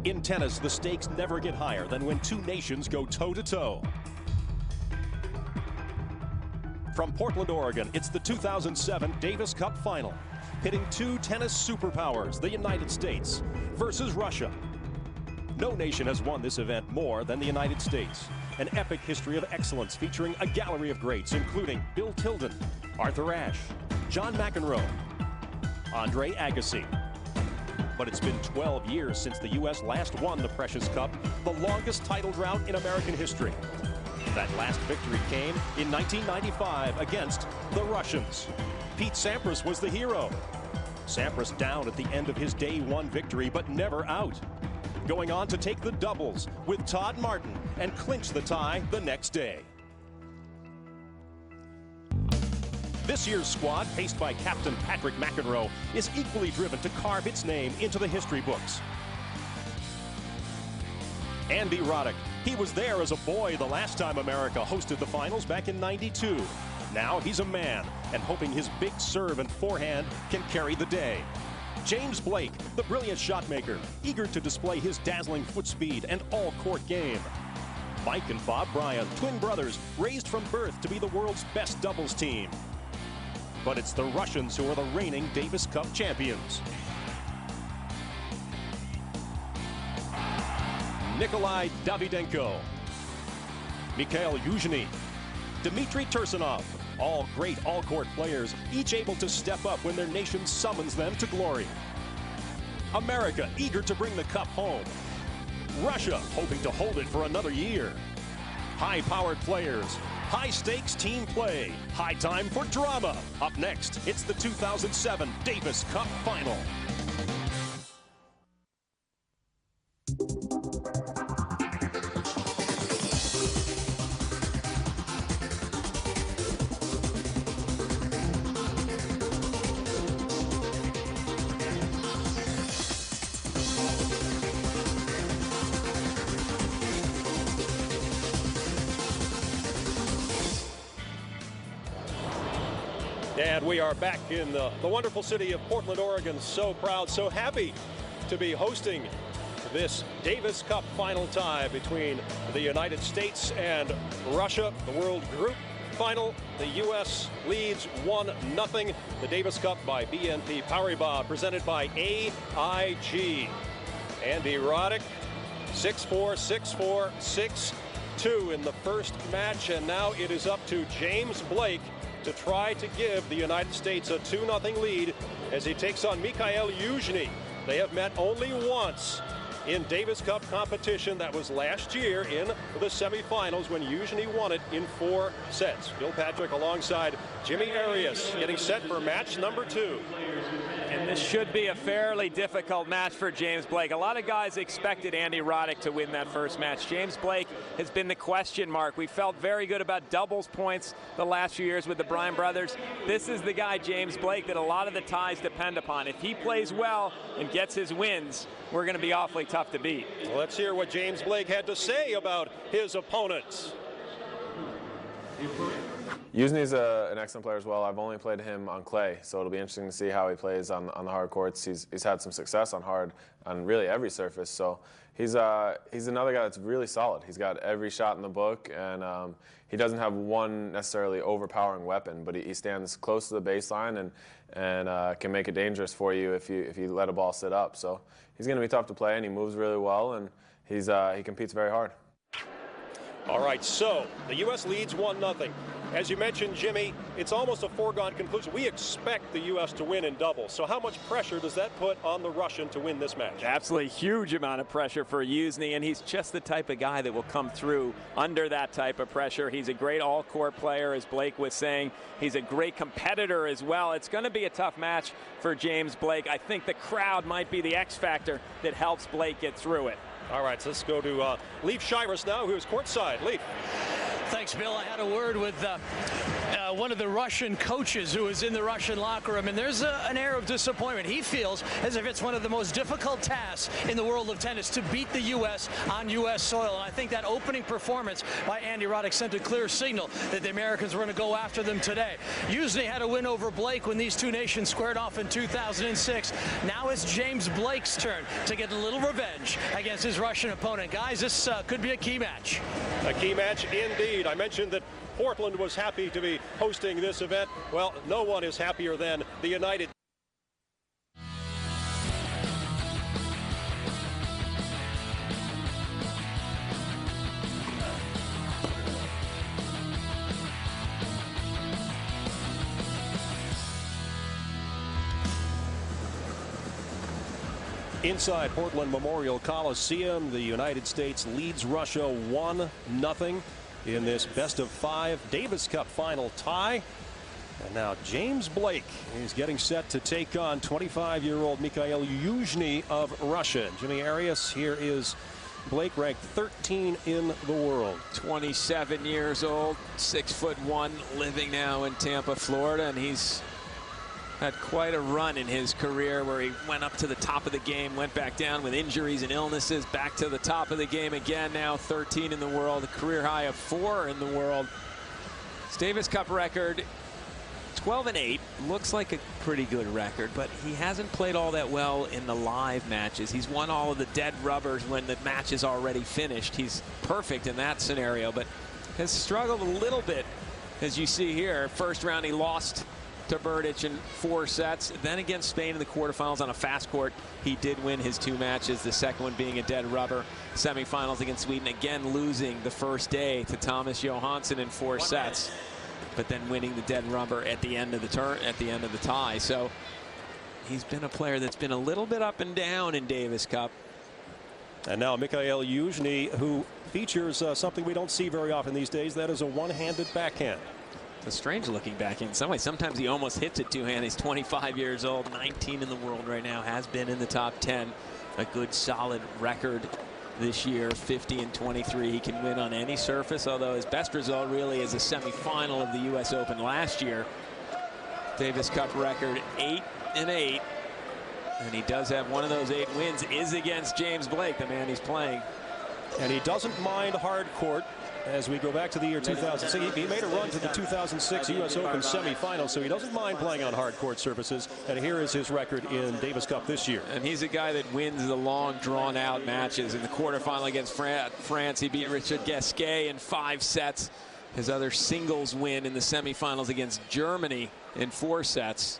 In tennis, the stakes never get higher than when two nations go toe-to-toe. From Portland, Oregon, it's the 2007 Davis Cup Final, pitting two tennis superpowers, the United States versus Russia. No nation has won this event more than the United States. An epic history of excellence featuring a gallery of greats, including Bill Tilden, Arthur Ashe, John McEnroe, Andre Agassi. But it's been 12 years since the U.S. last won the precious cup, the longest title drought in American history. That last victory came in 1995 against the Russians. Pete Sampras was the hero. Sampras down at the end of his day one victory, but never out. Going on to take the doubles with Todd Martin and clinch the tie the next day. This year's squad, paced by Captain Patrick McEnroe, is equally driven to carve its name into the history books. Andy Roddick, he was there as a boy the last time America hosted the finals back in '92. Now he's a man and hoping his big serve and forehand can carry the day. James Blake, the brilliant shot maker, eager to display his dazzling foot speed and all-court game. Mike and Bob Bryan, twin brothers, raised from birth to be the world's best doubles team. But it's the Russians who are the reigning Davis Cup champions. Nikolai Davydenko, Mikhail Južnij, Dmitry Tursunov, all great all-court players, each able to step up when their nation summons them to glory. America eager to bring the cup home. Russia hoping to hold it for another year. High-powered players, high-stakes team play, high time for drama. Up next, it's the 2007 Davis Cup Final. And we are back in the wonderful city of Portland, Oregon. So proud, so happy to be hosting this Davis Cup final tie between the United States and Russia. The World Group Final, the U.S. leads 1-0. The Davis Cup by BNP Paribas, presented by AIG. Andy Roddick, 6-4, 6-4, 6-2 in the first match. And now it is up to James Blake to try to give the United States a 2-0 lead as he takes on Mikhail Južnij. They have met only once in Davis Cup competition. That was last year in the semifinals when Južnij won it in 4 sets. Bill Patrick alongside Jimmy Arias getting set for match number 2. And this should be a fairly difficult match for James Blake. A lot of guys expected Andy Roddick to win that first match. James Blake has been the question mark. We felt very good about doubles points the last few years with the Bryan brothers. This is the guy, James Blake, that a lot of the ties depend upon. If he plays well and gets his wins, we're going to be awfully tough to beat. Let's hear what James Blake had to say about his opponents. Južnij's an excellent player as well. I've only played him on clay, so it'll be interesting to see how he plays on the hard courts. He's had some success on hard, on really every surface. So he's another guy that's really solid. He's got every shot in the book, and he doesn't have one necessarily overpowering weapon, but he stands close to the baseline and can make it dangerous for you if you let a ball sit up. So he's going to be tough to play, and he moves really well, and he competes very hard. All right, so the U.S. leads 1-0. As you mentioned, Jimmy, it's almost a foregone conclusion. We expect the U.S. to win in doubles. So how much pressure does that put on the Russian to win this match? Absolutely huge amount of pressure for Južnij, and he's just the type of guy that will come through under that type of pressure. He's a great all-court player, as Blake was saying. He's a great competitor as well. It's going to be a tough match for James Blake. I think the crowd might be the X factor that helps Blake get through it. All right, so let's go to Leif Shiras now, who's courtside. Leif. Thanks, Bill. I had a word with one of the Russian coaches who was in the Russian locker room, and there's an air of disappointment. He feels as if it's one of the most difficult tasks in the world of tennis to beat the U.S. on U.S. soil. And I think that opening performance by Andy Roddick sent a clear signal that the Americans were going to go after them today. Južnij had a win over Blake when these two nations squared off in 2006. Now it's James Blake's turn to get a little revenge against his Russian opponent. Guys, this could be a key match. A key match indeed. I mentioned that Portland was happy to be hosting this event. Well, no one is happier than the United. Inside Portland Memorial Coliseum, the United States leads Russia 1-0 in this best-of-5 Davis Cup final tie. And now James Blake is getting set to take on 25-year-old Mikhail Južnij of Russia. Jimmy Arias, here is Blake, ranked 13 in the world. 27 years old, 6'1", living now in Tampa, Florida, and he's had quite a run in his career where he went up to the top of the game, went back down with injuries and illnesses, back to the top of the game again. Now 13 in the world, a career high of 4 in the world. His Davis Cup record, 12-8, looks like a pretty good record, but he hasn't played all that well in the live matches. He's won all of the dead rubbers when the match is already finished. He's perfect in that scenario, but has struggled a little bit, as you see here. First round he lost to Berdych in 4 sets. Then against Spain in the quarterfinals on a fast court, he did win his 2 matches, the second one being a dead rubber. Semifinals against Sweden, again losing the first day to Thomas Johansson in 4 sets, but then winning the dead rubber at the end of the tie. So he's been a player that's been a little bit up and down in Davis Cup. And now Mikhail Južnij, who features something we don't see very often these days. That is a one-handed backhand. A strange looking backhand in some ways. Sometimes he almost hits it two-handed. He's 25 years old, 19 in the world right now, has been in the top 10. A good solid record this year, 50-23. He can win on any surface, although his best result really is a semifinal of the U.S. Open last year. Davis Cup record 8-8. And he does have one of those 8 wins is against James Blake, the man he's playing. And he doesn't mind hard court. As we go back to the year 2006, he made a run to the 2006 U.S. Open semifinals, so he doesn't mind playing on hard court surfaces. And here is his record in Davis Cup this year. And he's a guy that wins the long, drawn-out matches. In the quarterfinal against France, he beat Richard Gasquet in 5 sets. His other singles win in the semifinals against Germany in 4 sets.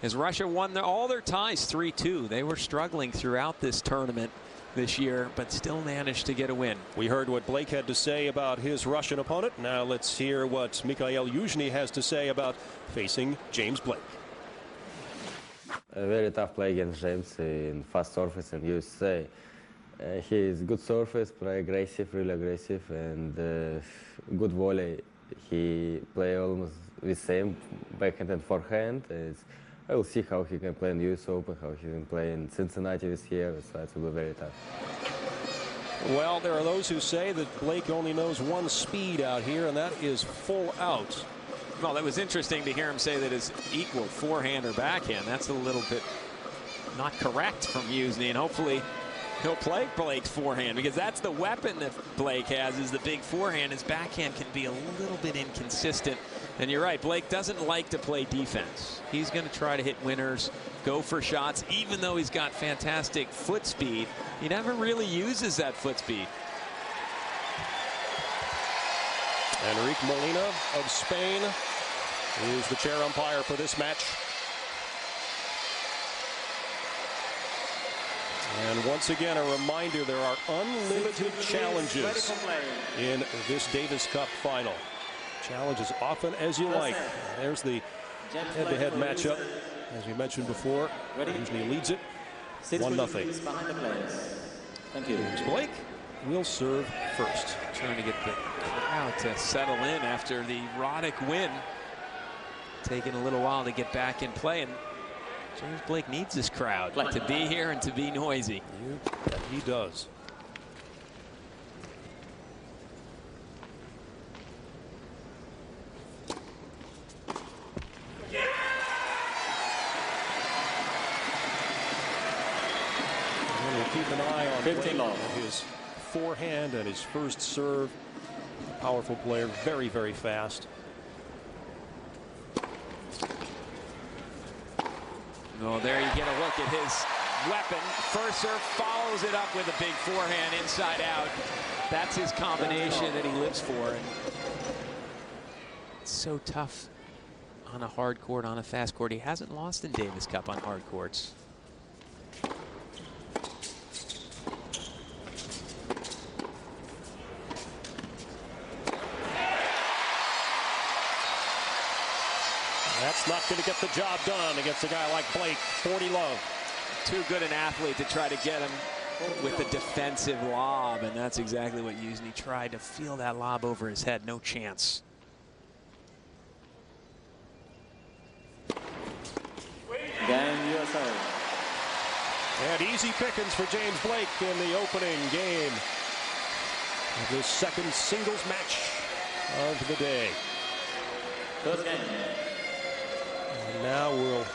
As Russia won all their ties 3-2. They were struggling throughout this tournament this year, but still managed to get a win. We heard what Blake had to say about his Russian opponent. Now let's hear what Mikhail Južnij has to say about facing James Blake. A very tough play against James in fast surface in USA. He is good surface, play aggressive, really aggressive, and good volley. He play almost the same backhand and forehand. I will see how he can play in the US Open, how he can play in Cincinnati this year, so it will be very tough. Well, there are those who say that Blake only knows one speed out here, and that is full out. Well, that was interesting to hear him say that his equal forehand or backhand. That's a little bit not correct from Južnij, and hopefully he'll play Blake's forehand, because that's the weapon that Blake has, is the big forehand. His backhand can be a little bit inconsistent. And you're right, Blake doesn't like to play defense. He's going to try to hit winners, go for shots, even though he's got fantastic foot speed. He never really uses that foot speed. Enrique Molina of Spain is the chair umpire for this match. And once again, a reminder, there are unlimited challenges in this Davis Cup final. Challenge as often as you like. There's the head-to-head matchup. As we mentioned before, Južnij leads it 1-0. James Blake will serve first. Trying to get the crowd to settle in after the Roddick win. Taking a little while to get back in play, and James Blake needs this crowd to be here and to be noisy. He does. keep an eye on 15 all. his forehand and his first serve. Powerful player, very, very fast. Oh, there you get a look at his weapon. First serve, follows it up with a big forehand inside out. That's his combination that he lives for. And it's so tough on a hard court, on a fast court. He hasn't lost in Davis Cup on hard courts. That's not going to get the job done against a guy like Blake. 40 love. Too good an athlete to try to get him with the defensive lob, and that's exactly what Južnij tried, to feel that lob over his head. No chance. Game USA. And easy pickings for James Blake in the opening game of this second singles match of the day. First game. And now we'll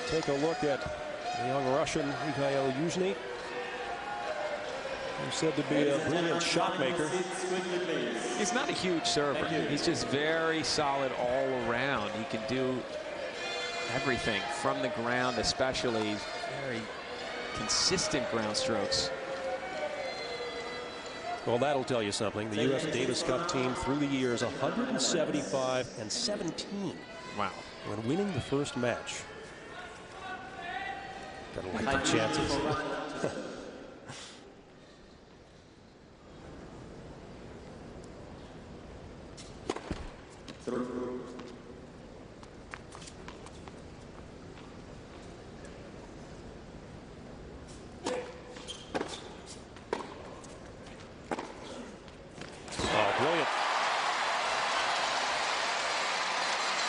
take a look at the young Russian Mikhail Južnij, who's said to be a brilliant shot maker. He's not a huge server. He's just very solid all around. He can do everything from the ground, especially. He's very consistent ground strokes. Well, that'll tell you something. The U.S. Davis Cup team through the years, 175-17. Wow. When winning the first match. Gotta like the chances.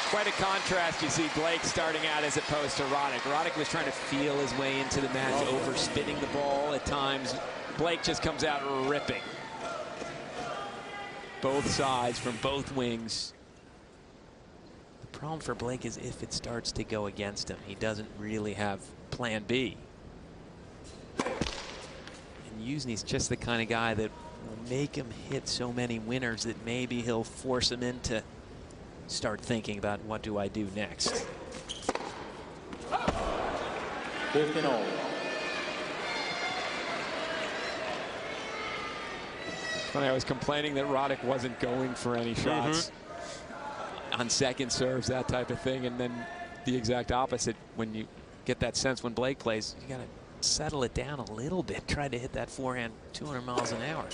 Quite a contrast you see Blake starting out as opposed to Roddick. Roddick was trying to feel his way into the match, overspinning the ball at times. Blake just comes out ripping. Both sides from both wings. The problem for Blake is if it starts to go against him, he doesn't really have plan B. And Južnij's just the kind of guy that will make him hit so many winners that maybe he'll force him into start thinking about what do I do next. 15 all. Funny, I was complaining that Roddick wasn't going for any shots on second serves, that type of thing, and then the exact opposite. When you get that sense when Blake plays, you got to settle it down a little bit. Try to hit that forehand 200 miles an hour.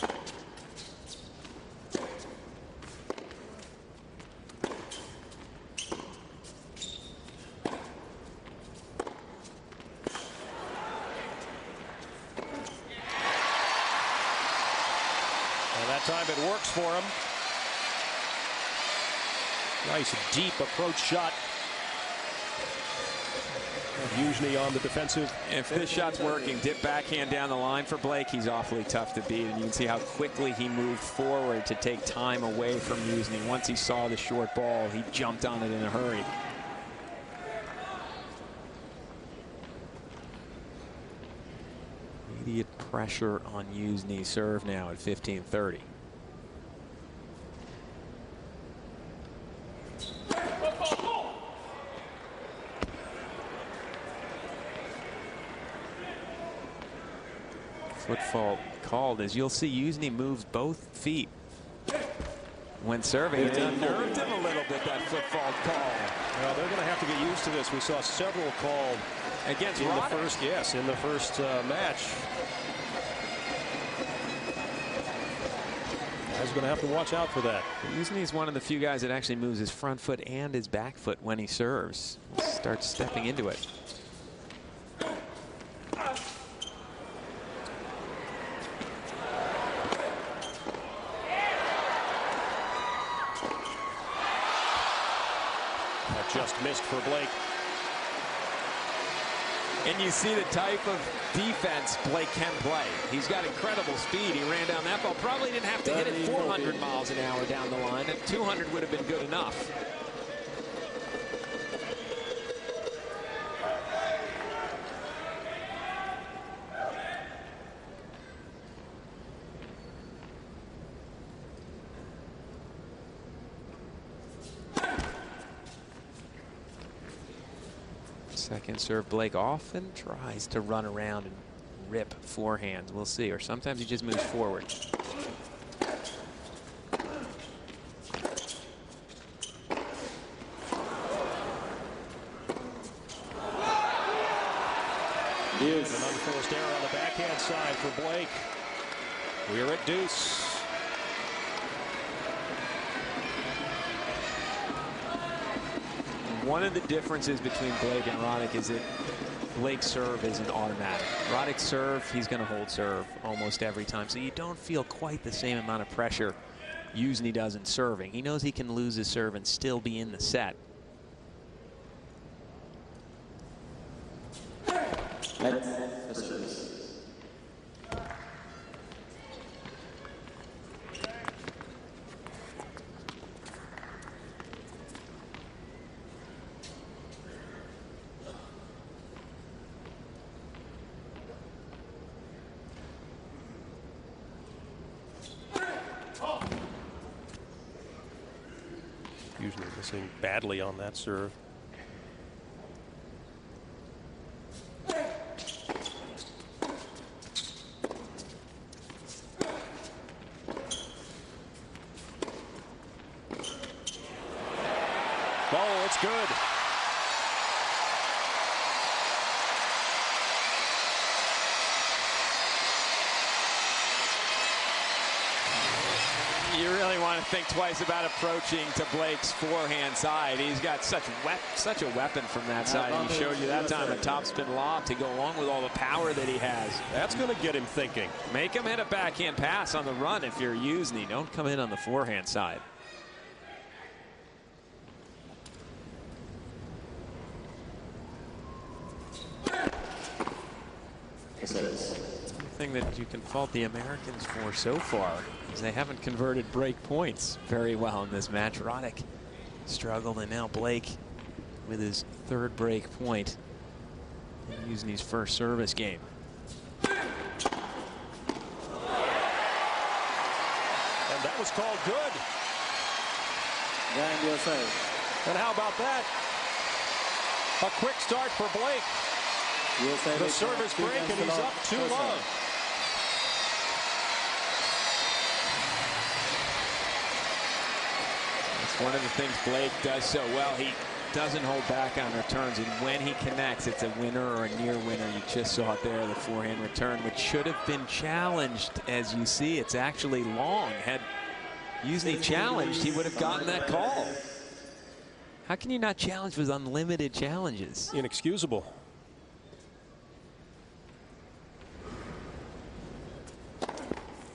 Time it works for him. Nice deep approach shot. Južnij on the defensive. If this shot's working, dip backhand down the line for Blake, he's awfully tough to beat. And you can see how quickly he moved forward to take time away from Južnij. Once he saw the short ball, he jumped on it in a hurry. Immediate pressure on Južnij's serve now at 15-30. Foot fault called. As you'll see, Južnij moves both feet when serving. It unnerved him a little bit, that foot fault call. Well, they're going to have to get used to this. We saw several called against in Roddick. the first, yes, in the first match. He's going to have to watch out for that. Južnij is one of the few guys that actually moves his front foot and his back foot when he serves. Starts stepping into it. Just missed for Blake. And you see the type of defense Blake can play. He's got incredible speed. He ran down that ball. Probably didn't have to hit it 400 miles an hour down the line. And 200 would have been good enough. Second serve, Blake often tries to run around and rip forehands. We'll see. Or sometimes he just moves forward. An unforced error on the backhand side for Blake. We're at deuce. One of the differences between Blake and Roddick is that Blake's serve isn't automatic. Roddick's serve, he's going to hold serve almost every time. So you don't feel quite the same amount of pressure Južnij does in serving. He knows he can lose his serve and still be in the set. Južnij missing badly on that serve. Oh, it's good. You really want to think twice about approaching to Blake's forehand side. He's got such a weapon from that side. He showed you that time a topspin lob to go along with all the power that he has. That's going to get him thinking. Make him hit a backhand pass on the run if you're Južnij. Don't come in on the forehand side. Thing that you can fault the Americans for so far is they haven't converted break points very well in this match. Roddick struggled, and now Blake with his third break point in Južnij's first service game. And that was called good. And how about that? A quick start for Blake. The service break, and he's up 2-love. It's one of the things Blake does so well. He doesn't hold back on returns, and when he connects, it's a winner or a near winner. You just saw it there, the forehand return, which should have been challenged. As you see, it's actually long. Had Južnij challenged, he would have gotten that call. How can you not challenge with unlimited challenges? Inexcusable.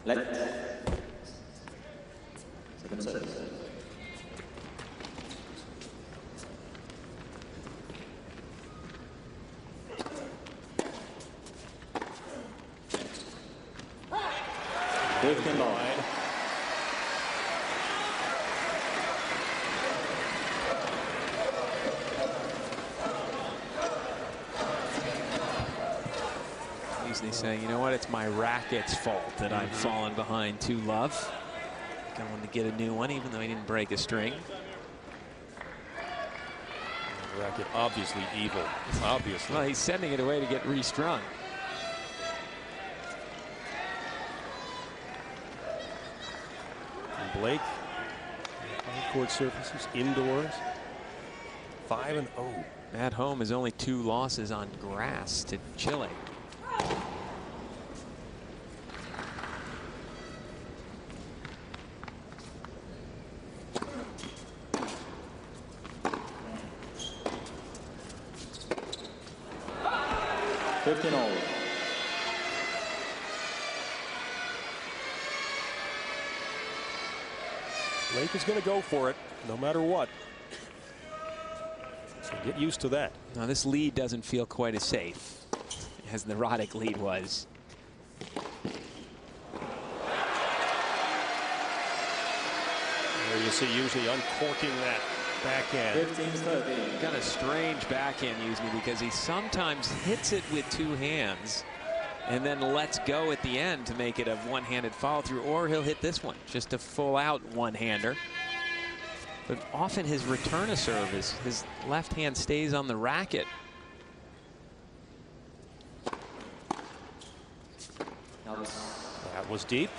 Second service. Južnij saying, you know what, it's my racket's fault that I've fallen behind 2-love. Going to get a new one, even though he didn't break a string. The racket obviously evil. Obviously. Well, he's sending it away to get restrung. And Blake, court surfaces, indoors, 5-0. At home is only 2 losses on grass to Chile. Blake is going to go for it no matter what. So get used to that. Now this lead doesn't feel quite as safe as the Roddick lead was. There you see Južnij uncorking that backhand. Got a strange backhand Južnij because he sometimes hits it with 2 hands and then lets go at the end to make it a one-handed follow-through, or he'll hit this one, just a full-out one-hander. But often his return of serve is his left hand stays on the racket That was deep.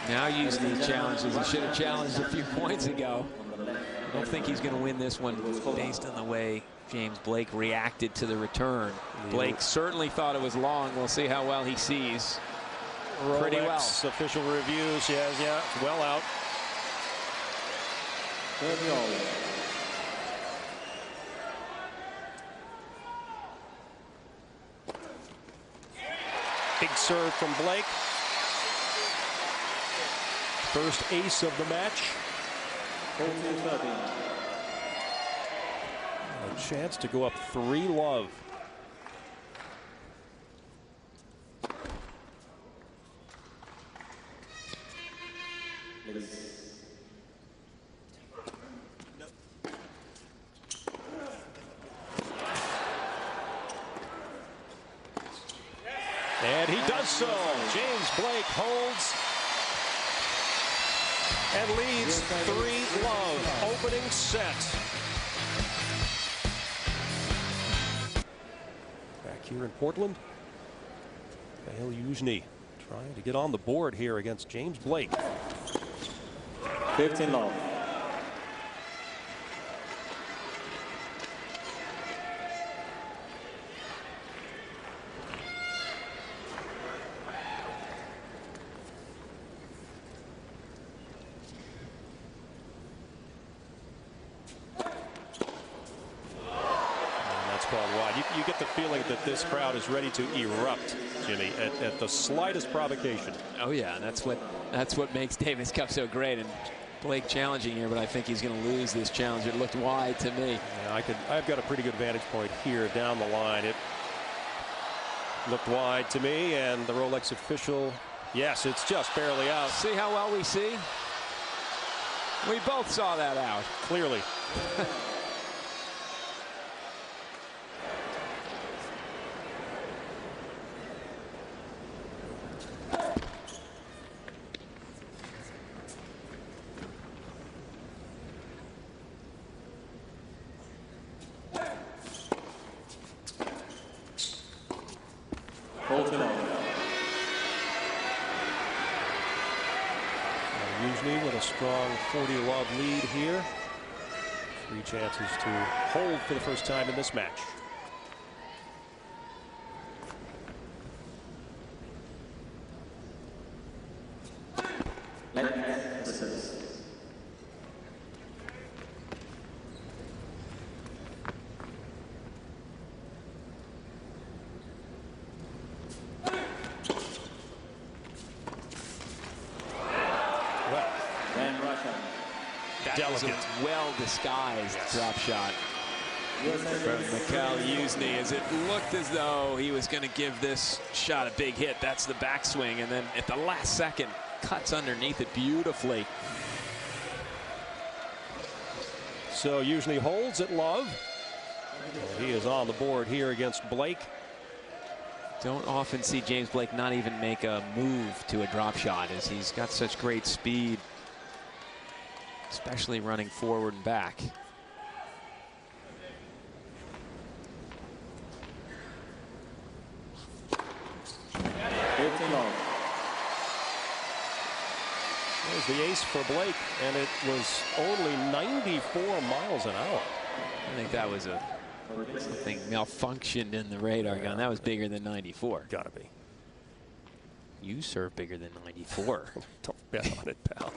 Now Južnij challenges. He should have challenged a few points ago. I don't think he's going to win this one based on the way James Blake reacted to the return. Blake certainly thought it was long. We'll see how well he sees. Pretty well. Official reviews, yeah, well out. Big serve from Blake. First ace of the match. A chance to go up 3-love. And he does so. James Blake holds and leads 3-love opening set. Back here in Portland, Južnij trying to get on the board here against James Blake. 15-love. You get the feeling that this crowd is ready to erupt, Jimmy, at the slightest provocation. Oh yeah, that's what makes Davis Cup so great. And Blake challenging here, but I think he's going to lose this challenge. It looked wide to me. Yeah, I've got a pretty good vantage point here down the line. It looked wide to me, and the Rolex official, yes, it's just barely out. See how well we see? We both saw that out. Clearly. Južnij with a strong 40-love lead here. 3 chances to hold for the first time in this match. That was a well-disguised drop shot from Mikhail Južnij, as it looked as though he was going to give this shot a big hit. That's the backswing, and then at the last second, cuts underneath it beautifully. So Južnij holds at love. He is on the board here against Blake. Don't often see James Blake not even make a move to a drop shot, as he's got such great speed, especially running forward and back. There's the ace for Blake, and it was only 94 miles an hour. I think that was something malfunctioned in the radar gun. That was bigger than 94. Gotta be. You serve bigger than 94. Don't bet on it, pal.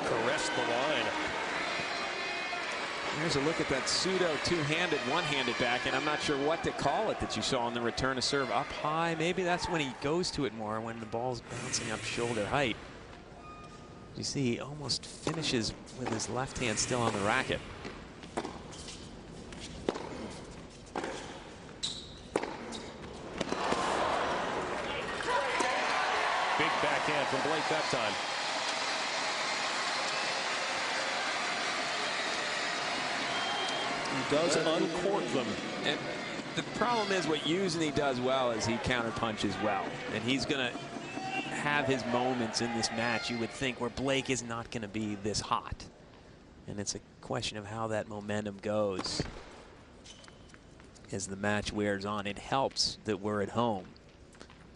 Caressed the line. Here's a look at that pseudo two-handed, one-handed back, and I'm not sure what to call it that you saw on the return to serve up high. Maybe that's when he goes to it more, when the ball's bouncing up shoulder height. You see, he almost finishes with his left hand still on the racket. Big backhand from Blake that time. He does uncork them. And the problem is, what Južnij does well is he counterpunches well. And he's going to have his moments in this match, you would think, where Blake is not going to be this hot. And it's a question of how that momentum goes as the match wears on. It helps that we're at home,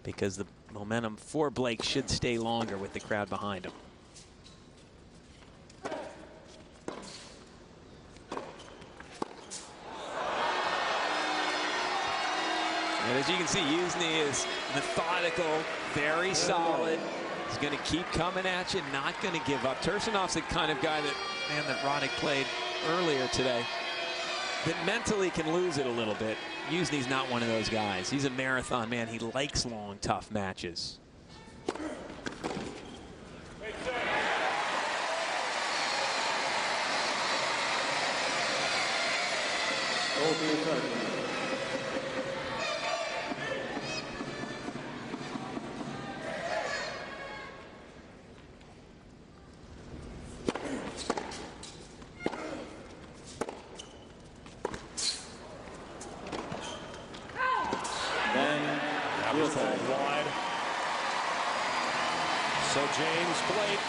because the momentum for Blake should stay longer with the crowd behind him. And as you can see, Južnij is methodical, very solid. He's going to keep coming at you, not going to give up. Tursunov's the kind of guy that Roddick played earlier today, that mentally can lose it a little bit. Južnij's not one of those guys. He's a marathon man. He likes long, tough matches. Wide. So James Blake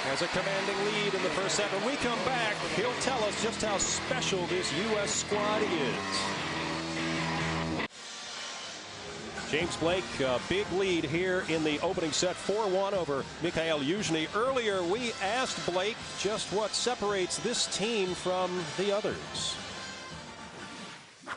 has a commanding lead in the first set. When we come back, he'll tell us just how special this U.S. squad is. James Blake, a big lead here in the opening set, 4-1 over Mikhail Južnij. Earlier, we asked Blake just what separates this team from the others.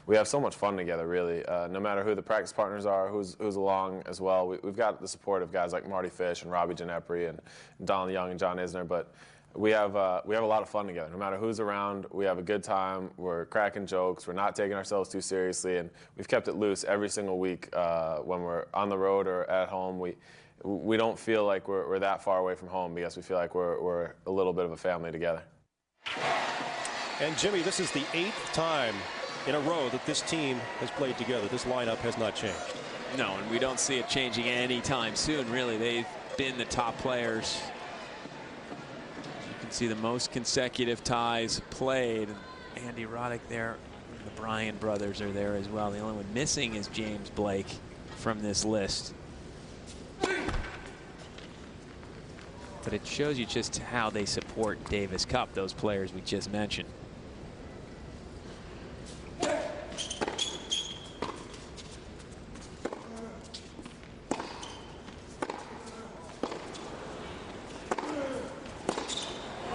We have so much fun together, really. No matter who the practice partners are, who's along as well. We've got the support of guys like Marty Fish and Robbie Ginepri and Donald Young and John Isner, but we have a lot of fun together. No matter who's around, we have a good time. We're cracking jokes. We're not taking ourselves too seriously, and we've kept it loose every single week when we're on the road or at home. We don't feel like we're that far away from home, because we feel like we're a little bit of a family together. And Jimmy, this is the 8th time in a row that this team has played together. This lineup has not changed. No, and we don't see it changing anytime soon, really. They've been the top players. You can see the most consecutive ties played. Andy Roddick there. The Bryan brothers are there as well. The only one missing is James Blake from this list. But it shows you just how they support Davis Cup, those players we just mentioned.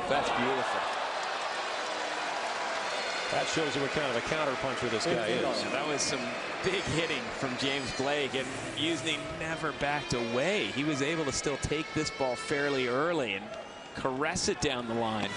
That's beautiful. That shows you what kind of a counterpuncher this guy is. Yeah, that was some big hitting from James Blake, and Južnij never backed away. He was able to still take this ball fairly early and caress it down the line.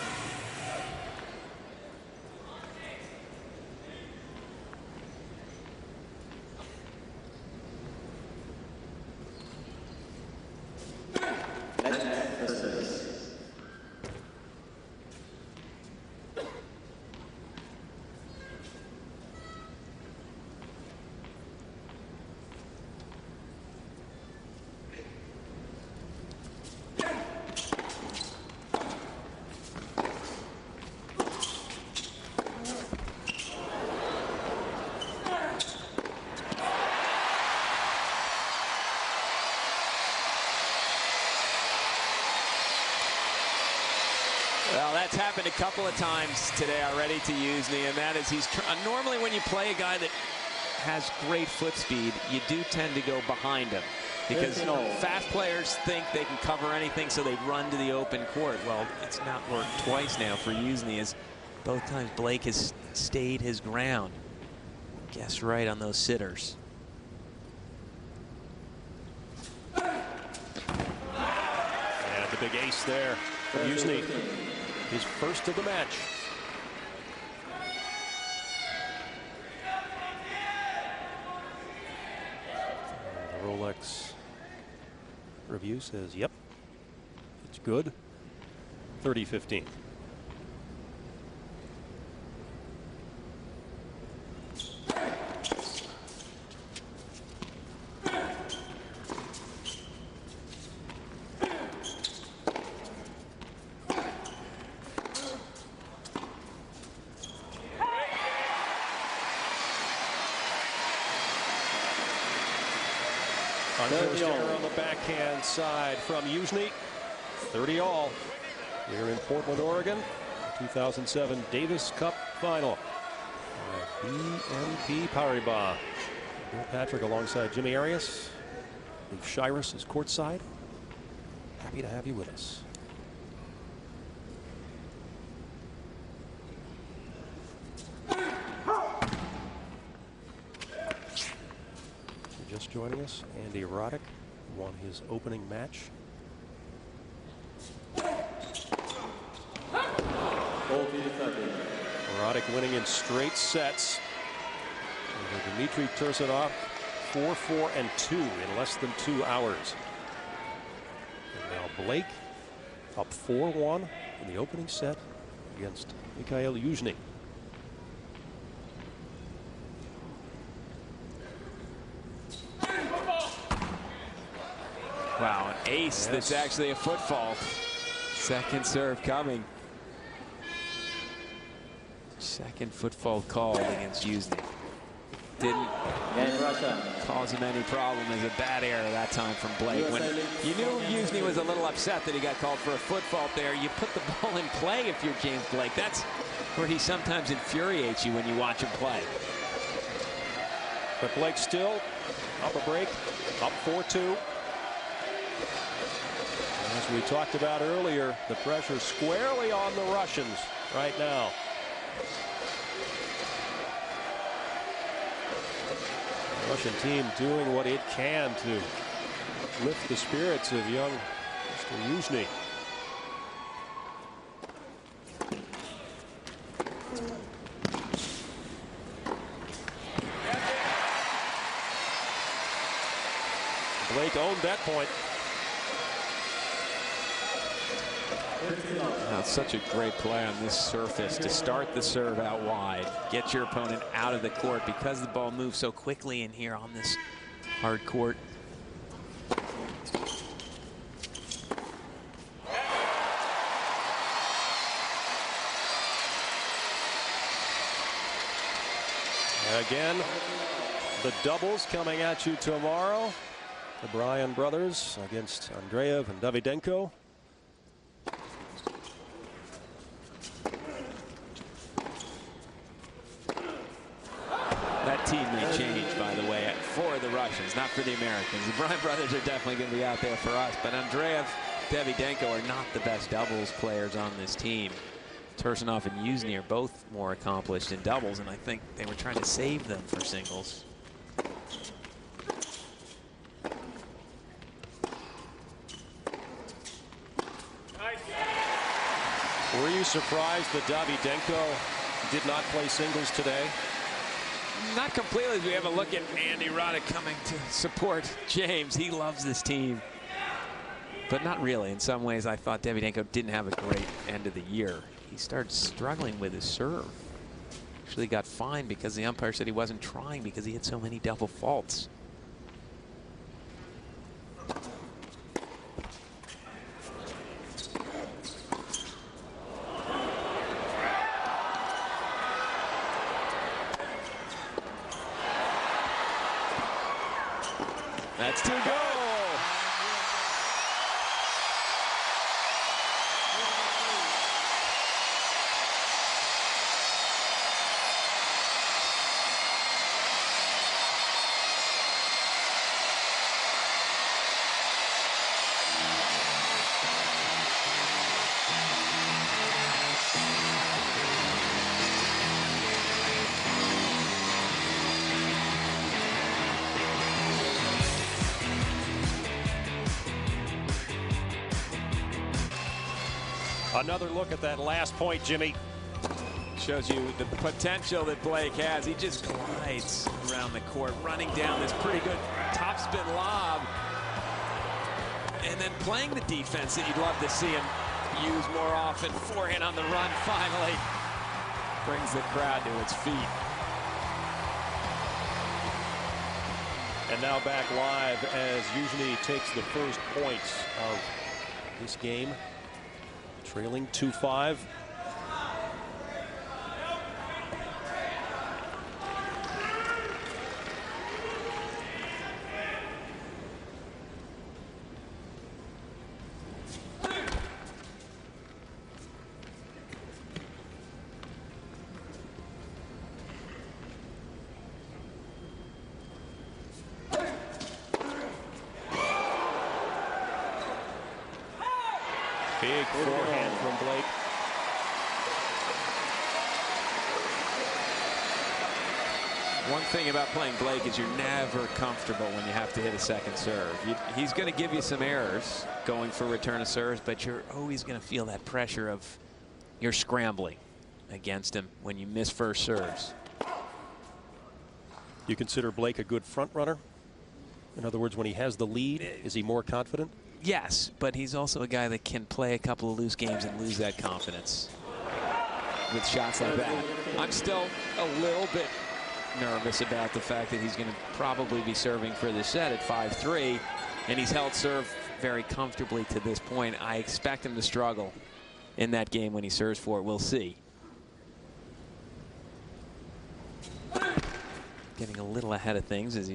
Well, that's happened a couple of times today already to Južnij, and that is normally when you play a guy that has great foot speed, you do tend to go behind him, because fast players think they can cover anything, so they run to the open court. Well, it's not worked twice now for Južnij, as both times Blake has stayed his ground. Guess right on those sitters. And the big ace there for Južnij. His first of the match. The Rolex review says, yep, it's good. 30-15. First error on the backhand side from Južnij. 30 all here in Portland, Oregon. 2007 Davis Cup final. BNP Paribas. Bill Patrick alongside Jimmy Arias. Luke Shiras is courtside. Happy to have you with us. Just joining us, Andy Roddick won his opening match. Roddick winning in straight sets. Over Dmitry Tursunov, 4-4 and 2 in less than 2 hours. And now Blake up 4-1 in the opening set against Mikhail Južnij. Wow, an ace. Yes. That's actually a foot fault. Second serve coming. Second foot fault called against Južnij. Didn't cause him any problem. As a bad error that time from Blake. When you knew Južnij was a little upset that he got called for a foot fault there, you put the ball in play if you're James Blake. That's where he sometimes infuriates you when you watch him play. But Blake still up a break, up 4-2. As we talked about earlier, the pressure squarely on the Russians right now. The Russian team doing what it can to lift the spirits of young Mr. Južnij. Blake owned that point. Now, it's such a great play on this surface to start the serve out wide, get your opponent out of the court because the ball moves so quickly in here on this hard court. Again, the doubles coming at you tomorrow. The Bryan brothers against Andreev and Davydenko. That team may change, by the way, for the Russians, not for the Americans. The Bryan brothers are definitely going to be out there for us, but Andreev, Davydenko are not the best doubles players on this team. Tursunov and Južnij are both more accomplished in doubles, and I think they were trying to save them for singles. Were you surprised that Davydenko did not play singles today? Not completely. We have a look at Andy Roddick coming to support James. He loves this team. But not really. In some ways, I thought Davydenko didn't have a great end of the year. He started struggling with his serve. Actually got fined because the umpire said he wasn't trying because he had so many double faults. That's 2 goals. Another look at that last point, Jimmy. Shows you the potential that Blake has. He just glides around the court, running down this pretty good topspin lob. And then playing the defense that you'd love to see him use more often. Forehand on the run finally brings the crowd to its feet. And now back live as Južnij takes the first points of this game. Trailing 2-5. Big forehand from Blake. One thing about playing Blake is you're never comfortable when you have to hit a second serve. He's going to give you some errors going for return of serves, but you're always going to feel that pressure of you're scrambling against him when you miss first serves. You consider Blake a good front runner? In other words, when he has the lead, is he more confident? Yes, but he's also a guy that can play a couple of loose games and lose that confidence with shots like that. I'm still a little bit nervous about the fact that he's going to probably be serving for the set at 5-3, and he's held serve very comfortably to this point. I expect him to struggle in that game when he serves for it. We'll see. Getting a little ahead of things as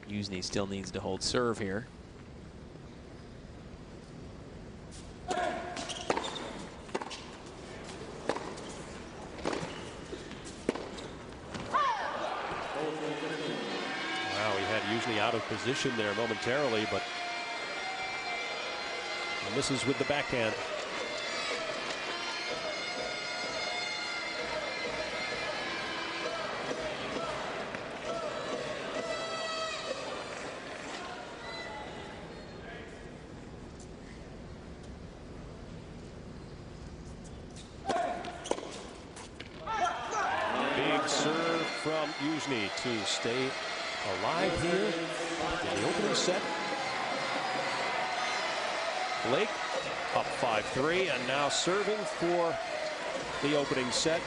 Južnij still needs to hold serve here. Južnij out of position there momentarily, but misses with the backhand. Big serve from Južnij to stay alive here in the opening set. Blake up 5-3 and now serving for the opening set.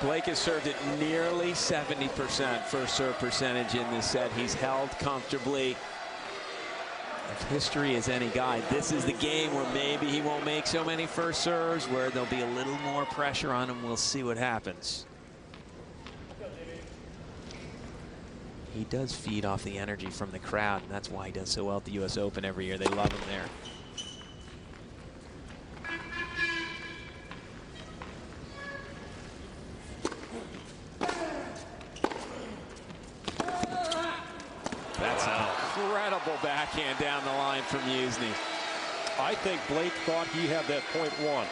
Blake has served at nearly 70% first serve percentage in this set. He's held comfortably. If history is any guide, this is the game where maybe he won't make so many first serves, where there'll be a little more pressure on him. We'll see what happens. He does feed off the energy from the crowd, and that's why he does so well at the U.S. Open every year. They love him there. That's an incredible backhand down the line from Južnij. I think Blake thought he had that point won.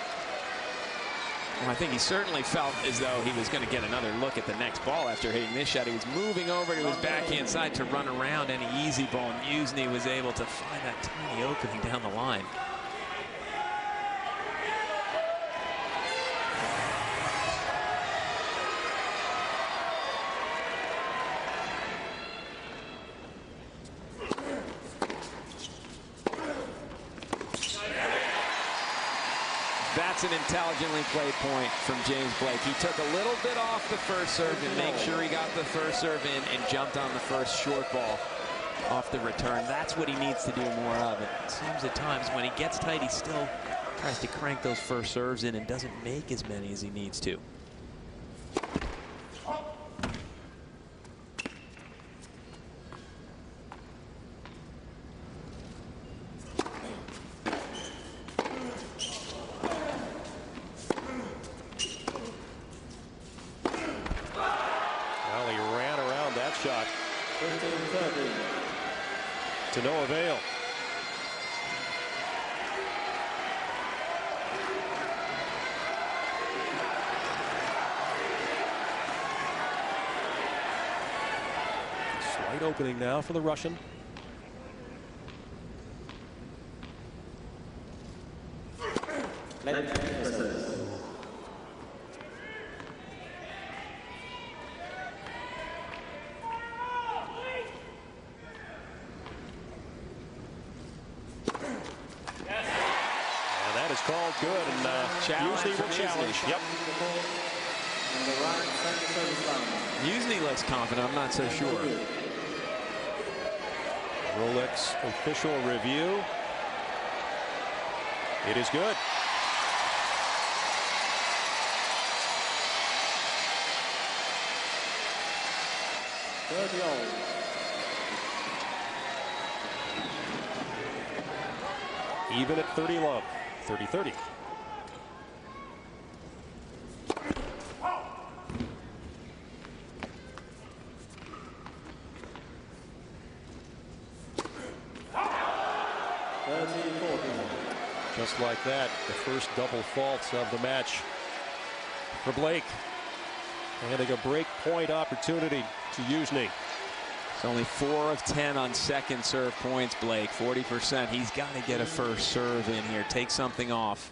Well, I think he certainly felt as though he was going to get another look at the next ball after hitting this shot. He was moving over to his backhand side to run around any easy ball, and Južnij was able to find that tiny opening down the line. That's an intelligently played point from James Blake. He took a little bit off the first serve to make sure he got the first serve in and jumped on the first short ball off the return. That's what he needs to do more of. It seems at times when he gets tight, he still tries to crank those first serves in and doesn't make as many as he needs to. Shot to no avail. Slight opening now for the Russian. That is called good, and Južnij will challenge. Yep. Južnij looks confident. I'm not so sure. Rolex official review. It is good. Even at 30 love. 30-30. Just like that, the first double fault of the match for Blake. Handing a break point opportunity to Južnij. It's only 4 of 10 on second serve points, Blake. 40%. He's got to get a first serve in here. Take something off.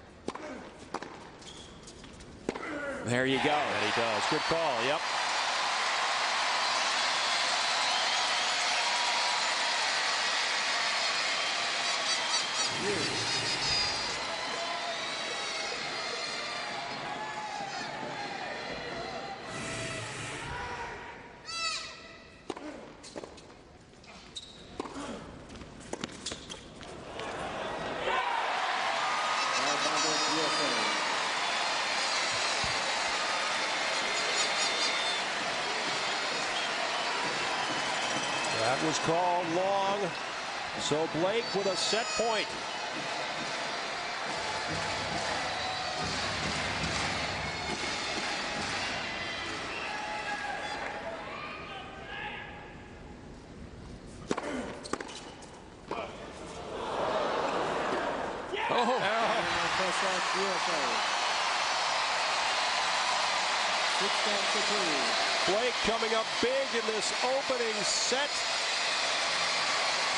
There you go. And he does. Good call. Yep. That was called long. So Blake with a set point. Blake coming up big in this opening set.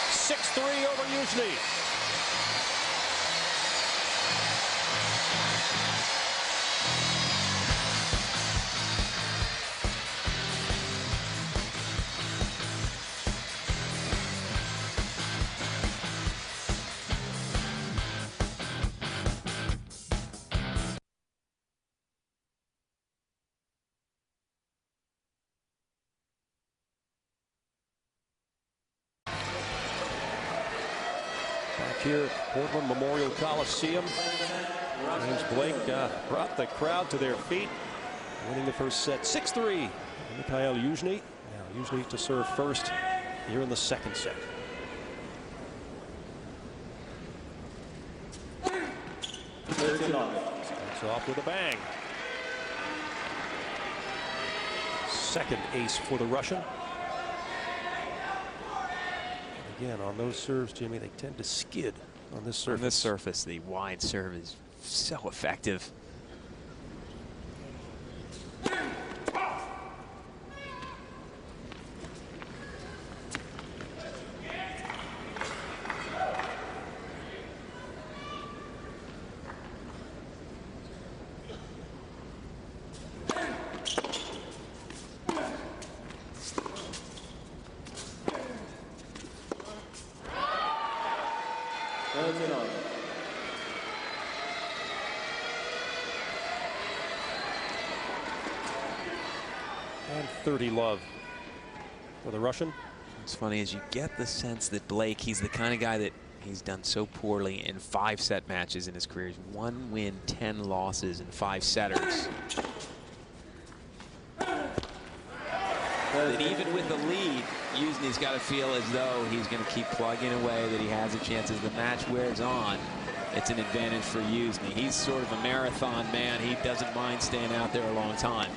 6-3 over Južnij. Back here at Portland Memorial Coliseum, James Blake brought the crowd to their feet, winning the first set 6-3. Mikhail Južnij. Now Južnij to serve first here in the second set. Starts off with a bang. Second ace for the Russian. Again, on those serves, Jimmy, they tend to skid on this surface. On this surface, the wide serve is so effective. And 30 love for the Russian. What's funny is you get the sense that Blake, he's the kind of guy that he's done so poorly in 5-set matches in his career. He's 1 win, 10 losses in 5-setters. That even with the lead, Južnij's got to feel as though he's going to keep plugging away, that he has a chance as the match wears on. It's an advantage for Južnij. He's sort of a marathon man. He doesn't mind staying out there a long time.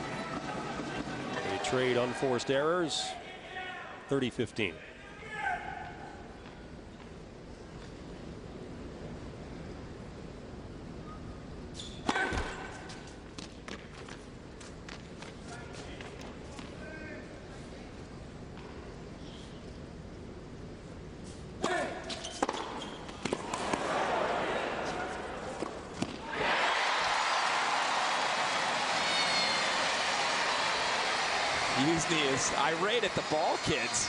They trade unforced errors, 30-15. Južnij is irate at the ball kids.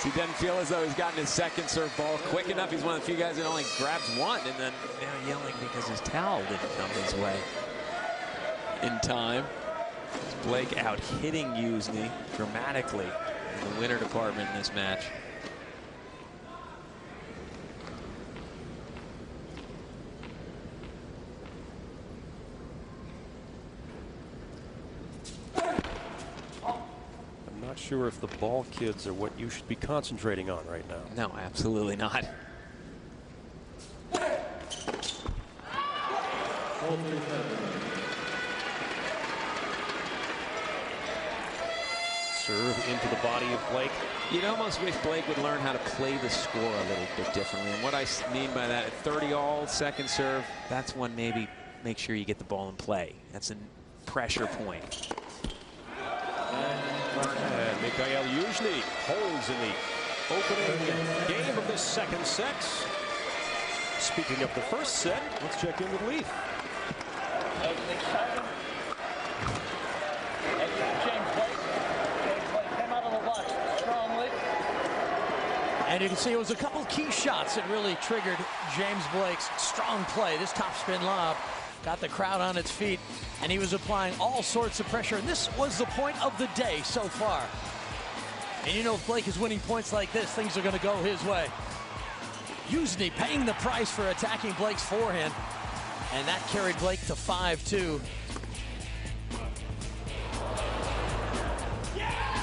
He doesn't feel as though he's gotten his second serve ball quick enough. He's one of the few guys that only grabs one, and then they're yelling because his towel didn't come his way in time. Blake out hitting Južnij dramatically in the winner department in this match. Sure if the ball kids are what you should be concentrating on right now. No, absolutely not. Serve into the body of Blake. You'd almost wish Blake would learn how to play the score a little bit differently. And what I mean by that, 30-all, second serve, that's one maybe make sure you get the ball in play. That's a pressure point. And Mikhail Južnij holds in the opening game of the second set. Speaking of the first set, let's check in with Leaf. And you can see it was a couple key shots that really triggered James Blake's strong play. This topspin lob got the crowd on its feet, and he was applying all sorts of pressure. And this was the point of the day so far. And you know, if Blake is winning points like this, things are going to go his way. Južnij paying the price for attacking Blake's forehand, and that carried Blake to 5-2.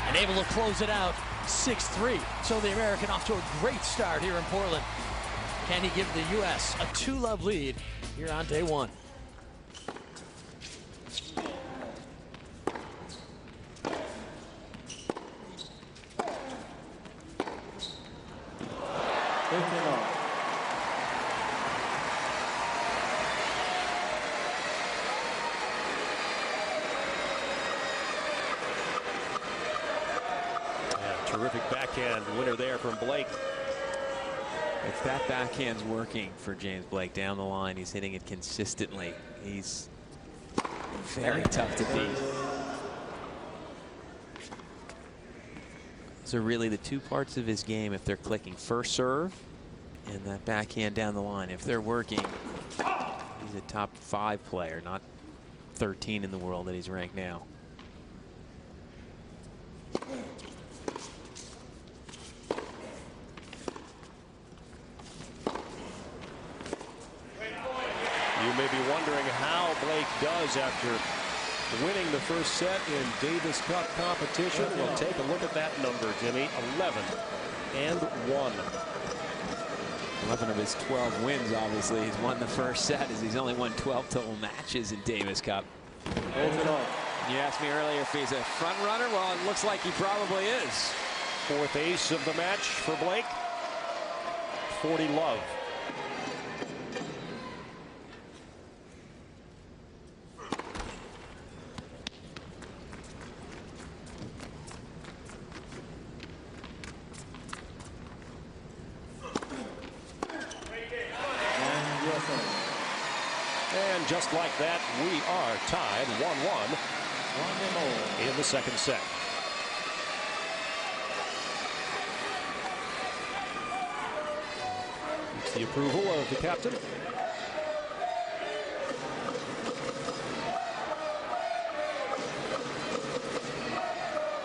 And able to close it out 6-3. So the American off to a great start here in Portland. Can he give the U.S. a 2-love lead here on day one? Terrific backhand winner there from Blake. If that backhand's working for James Blake down the line, he's hitting it consistently. He's very tough to beat. Those are really the two parts of his game if they're clicking. First serve and that backhand down the line. If they're working, he's a top 5 player, not 13 in the world that he's ranked now. You may be wondering how Blake does after winning the first set in Davis Cup competition. We'll take a look at that number, Jimmy. 11-1. 11 of his 12 wins, obviously. He's won the first set as he's only won 12 total matches in Davis Cup. You asked me earlier if he's a front runner. Well, it looks like he probably is. Fourth ace of the match for Blake. 40 love. And just like that, we are tied 1-1 in the second set. It's the approval of the captain.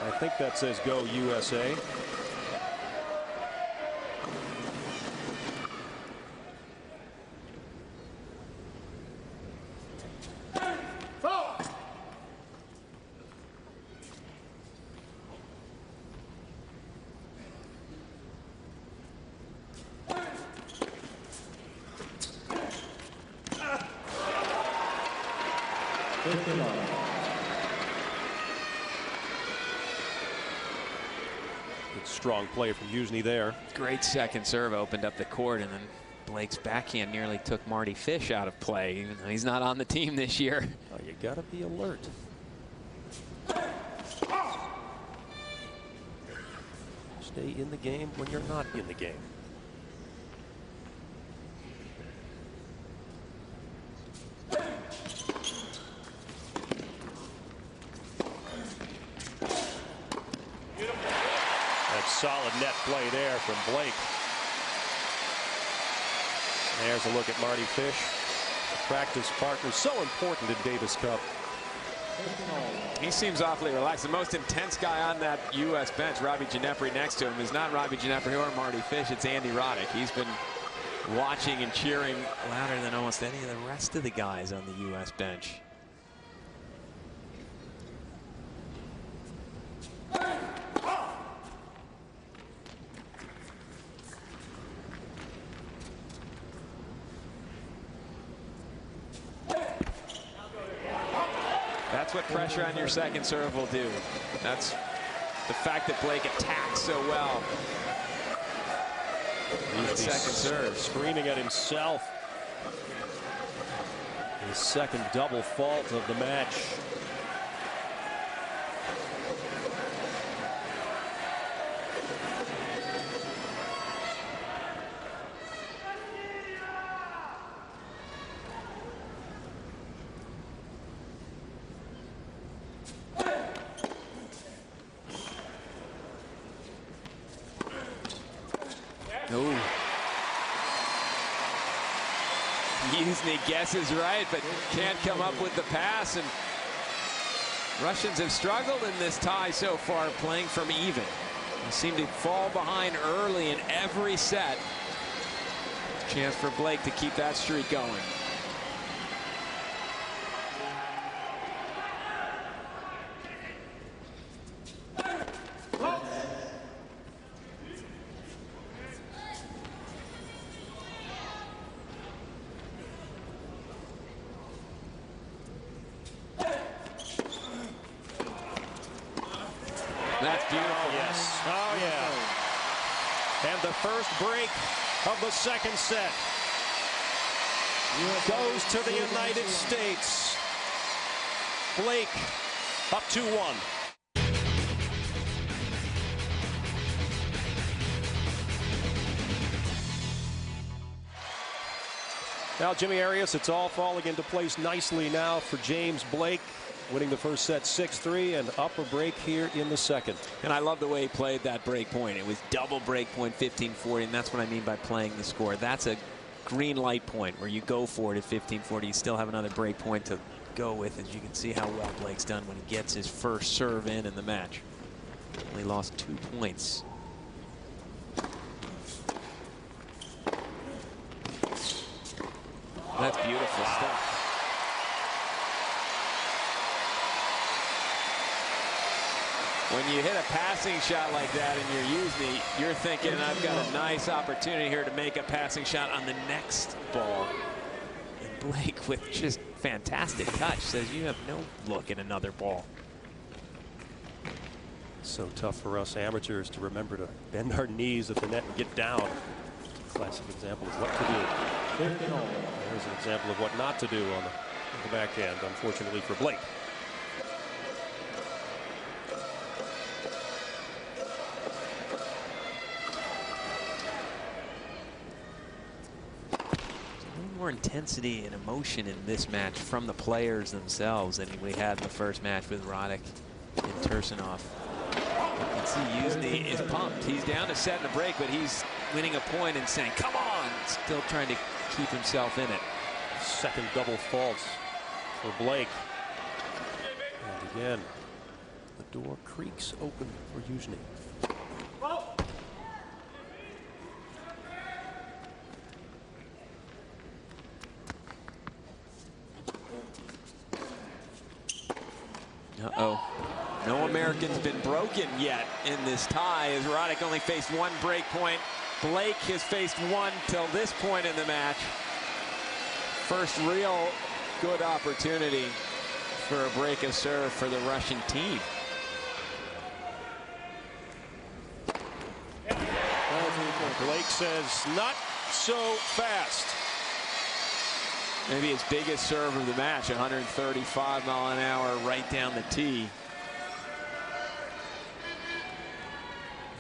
I think that says go USA. Good strong play from Južnij there. Great second serve, opened up the court, and then Blake's backhand nearly took Marty Fish out of play, even though he's not on the team this year. Oh, you gotta be alert. Stay in the game when you're not in the game. Solid net play there from Blake. There's a look at Marty Fish, practice partner, so important in Davis Cup. He seems awfully relaxed. The most intense guy on that U.S. bench, Robbie Ginepri, next to him, is not Robbie Ginepri or Marty Fish. It's Andy Roddick. He's been watching and cheering louder than almost any of the rest of the guys on the U.S. bench. That's what pressure on your second serve will do. That's the fact that Blake attacks so well. Second serve. Screaming at himself. His second double fault of the match. Južnij guesses right, but can't come up with the pass. And Russians have struggled in this tie so far, playing from even. They seem to fall behind early in every set. Chance for Blake to keep that streak going. That's beautiful. Oh, yes. Oh, yeah. And the first break of the second set goes to the United States. Blake up 2-1. Now, Jimmy Arias, it's all falling into place nicely now for James Blake, winning the first set 6-3 and up a break here in the second. And I love the way he played that break point. It was double break point, 15-40, and that's what I mean by playing the score. That's a green light point where you go for it at 15-40. You still have another break point to go with, as you can see how well Blake's done when he gets his first serve in the match. Only lost 2 points. That's beautiful stuff. When you hit a passing shot like that and you're Južnij, you're thinking, I've got a nice opportunity here to make a passing shot on the next ball. And Blake, with just fantastic touch, says you have no look at another ball. So tough for us amateurs to remember to bend our knees at the net and get down. Classic example of what to do. There's an example of what not to do on the backhand, unfortunately for Blake. More intensity and emotion in this match from the players themselves than we had in the first match with Roddick and Tursunov. You can see Južnij is pumped. He's down a set and a break, but he's winning a point and saying, come on, still trying to keep himself in it. Second double faults for Blake. And again, the door creaks open for Južnij. Uh-oh. No American's been broken yet in this tie, as Roddick only faced 1 break point. Blake has faced 1 till this point in the match. First real good opportunity for a break of serve for the Russian team. Blake says, not so fast. Maybe his biggest serve of the match, 135 mile an hour right down the tee.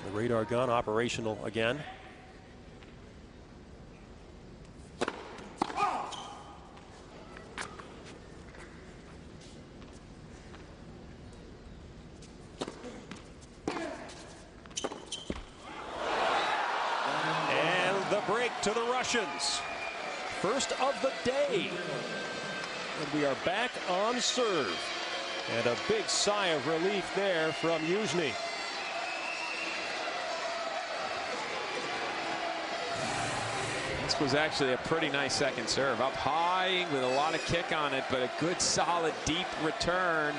The radar gun operational again. And the break to the Russians. First of the day. And we are back on serve. And a big sigh of relief there from Južnij. This was actually a pretty nice second serve. Up high with a lot of kick on it, but a good, solid, deep return.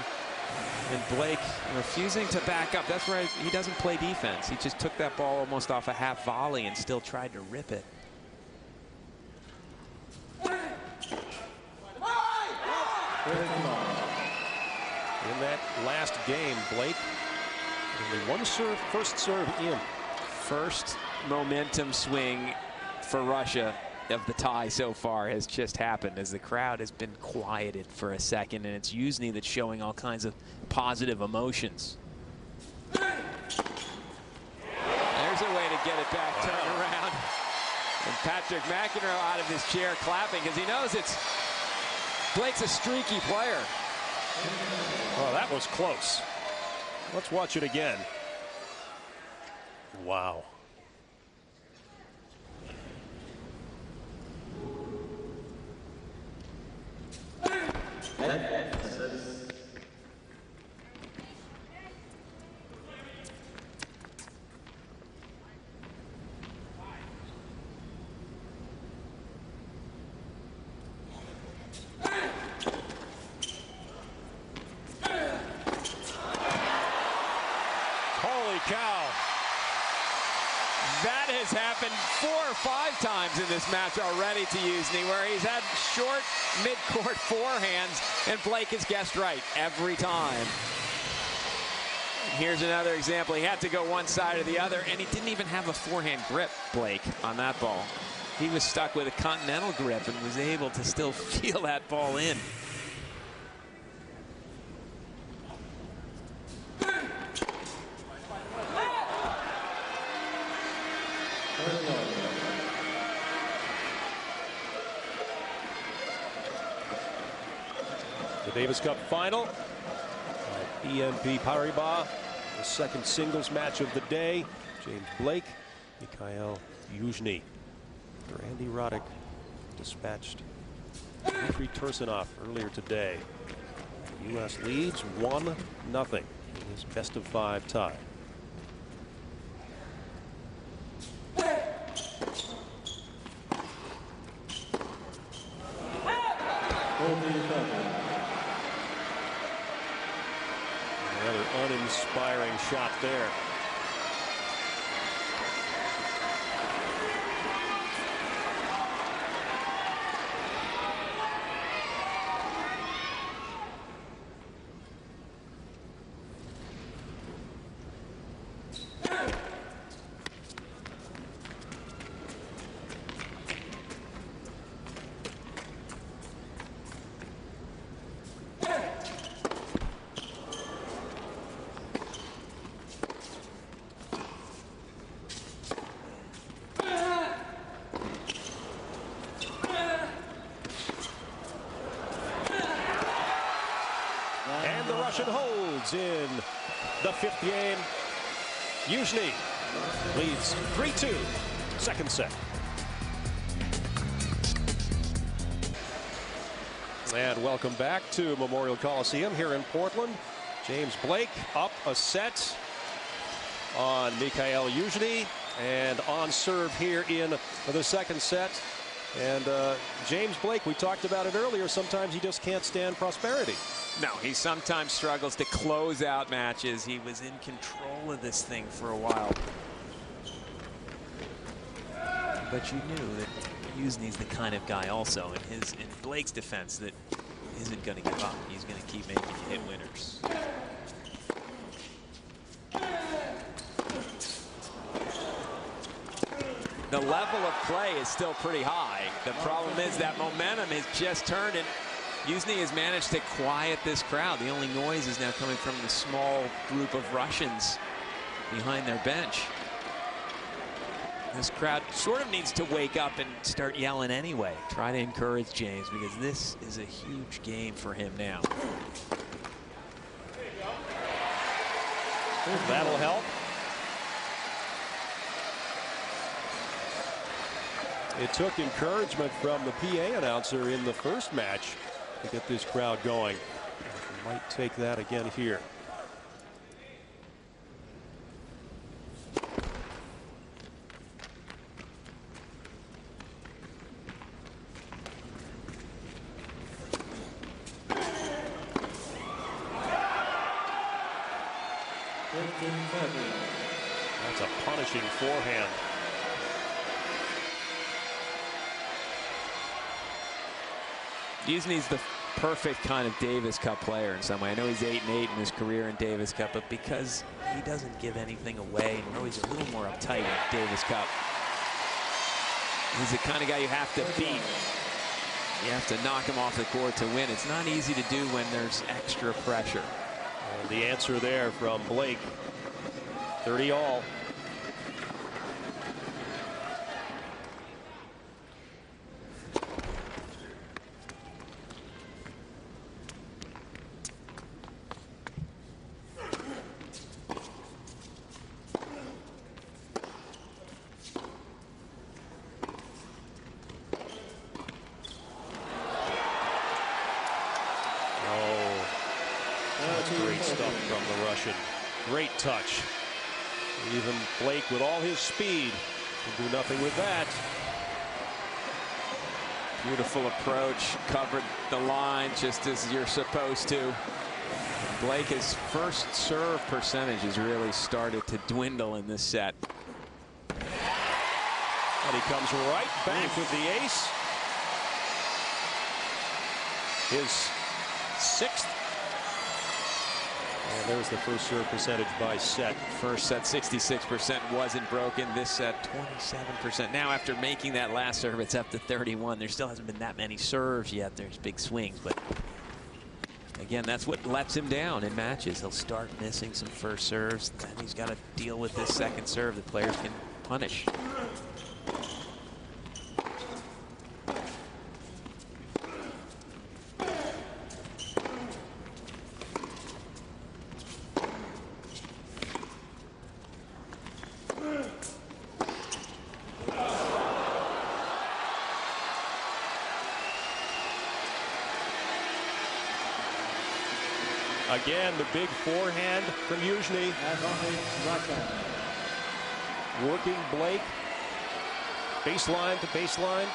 And Blake refusing to back up. That's where he doesn't play defense. He just took that ball almost off a half volley and still tried to rip it. In that last game, Blake Only one serve, first serve in. First momentum swing for Russia of the tie so far has just happened as the crowd has been quieted for a second, and it's Južnij that's showing all kinds of positive emotions. There's a way to get it back, turn around. And Patrick McEnroe out of his chair clapping because he knows Blake's a streaky player. Well, that was close. Let's watch it again. Wow. Holy cow. That has happened 4 or 5 times in this match already to Južnij, where he's had short mid-court forehands, and Blake has guessed right every time. Here's another example. He had to go one side or the other, and he didn't even have a forehand grip, Blake, on that ball. He was stuck with a continental grip and was able to still feel that ball in. The Davis Cup final at BNP Paribas, the second singles match of the day. James Blake, Mikhail Južnij. Andy Roddick dispatched Dmitry Tursunov earlier today. The U.S. leads 1-0 in this best-of-5 tie. Another uninspiring shot there. And the Russian holds in the 5th game. Južnij leads 3-2, second set. And welcome back to Memorial Coliseum here in Portland. James Blake up a set on Mikhail Južnij, and on serve here in the second set. And James Blake, we talked about it earlier, sometimes he just can't stand prosperity. No, he sometimes struggles to close out matches. He was in control of this thing for a while. But you knew that Južnij's the kind of guy also in Blake's defense that isn't going to give up. He's going to keep making you hit winners. The level of play is still pretty high. The problem is that momentum has just turned, and Južnij has managed to quiet this crowd. The only noise is now coming from the small group of Russians behind their bench. This crowd sort of needs to wake up and start yelling anyway. Try to encourage James, because this is a huge game for him now. That'll help. It took encouragement from the PA announcer in the first match to get this crowd going. Might take that again here. That's a punishing forehand. Južnij's the perfect kind of Davis Cup player in some way. I know he's 8-8 in his career in Davis Cup, but because he doesn't give anything away, and we're always a little more uptight in Davis Cup, he's the kind of guy you have to beat. You have to knock him off the court to win. It's not easy to do when there's extra pressure. And the answer there from Blake. 30 all. Great stuff from the Russian. Great touch. Even Blake, with all his speed, can do nothing with that. Beautiful approach, covered the line just as you're supposed to. Blake's first serve percentage has really started to dwindle in this set. And he comes right back with the ace. His 6th. And there's the first serve percentage by set. First set 66% wasn't broken. This set 27%. Now after making that last serve, it's up to 31. There still hasn't been that many serves yet. There's big swings, but again, that's what lets him down in matches. He'll start missing some first serves. Then he's got to deal with this second serve that players can punish. Again, the big forehand from Južnij. Working Blake. Baseline to baseline.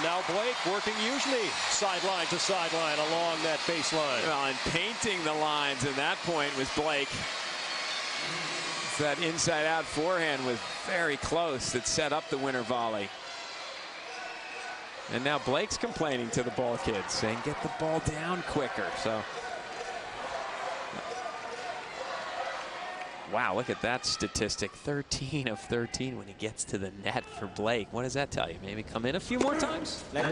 Now Blake working Južnij sideline to sideline along that baseline. Well, and painting the lines at that point was Blake. That inside-out forehand was very close. That set up the winner volley. And now Blake's complaining to the ball kids, saying, get the ball down quicker. So, wow, look at that statistic. 13 of 13 when he gets to the net for Blake. What does that tell you? Maybe come in a few more times? Well,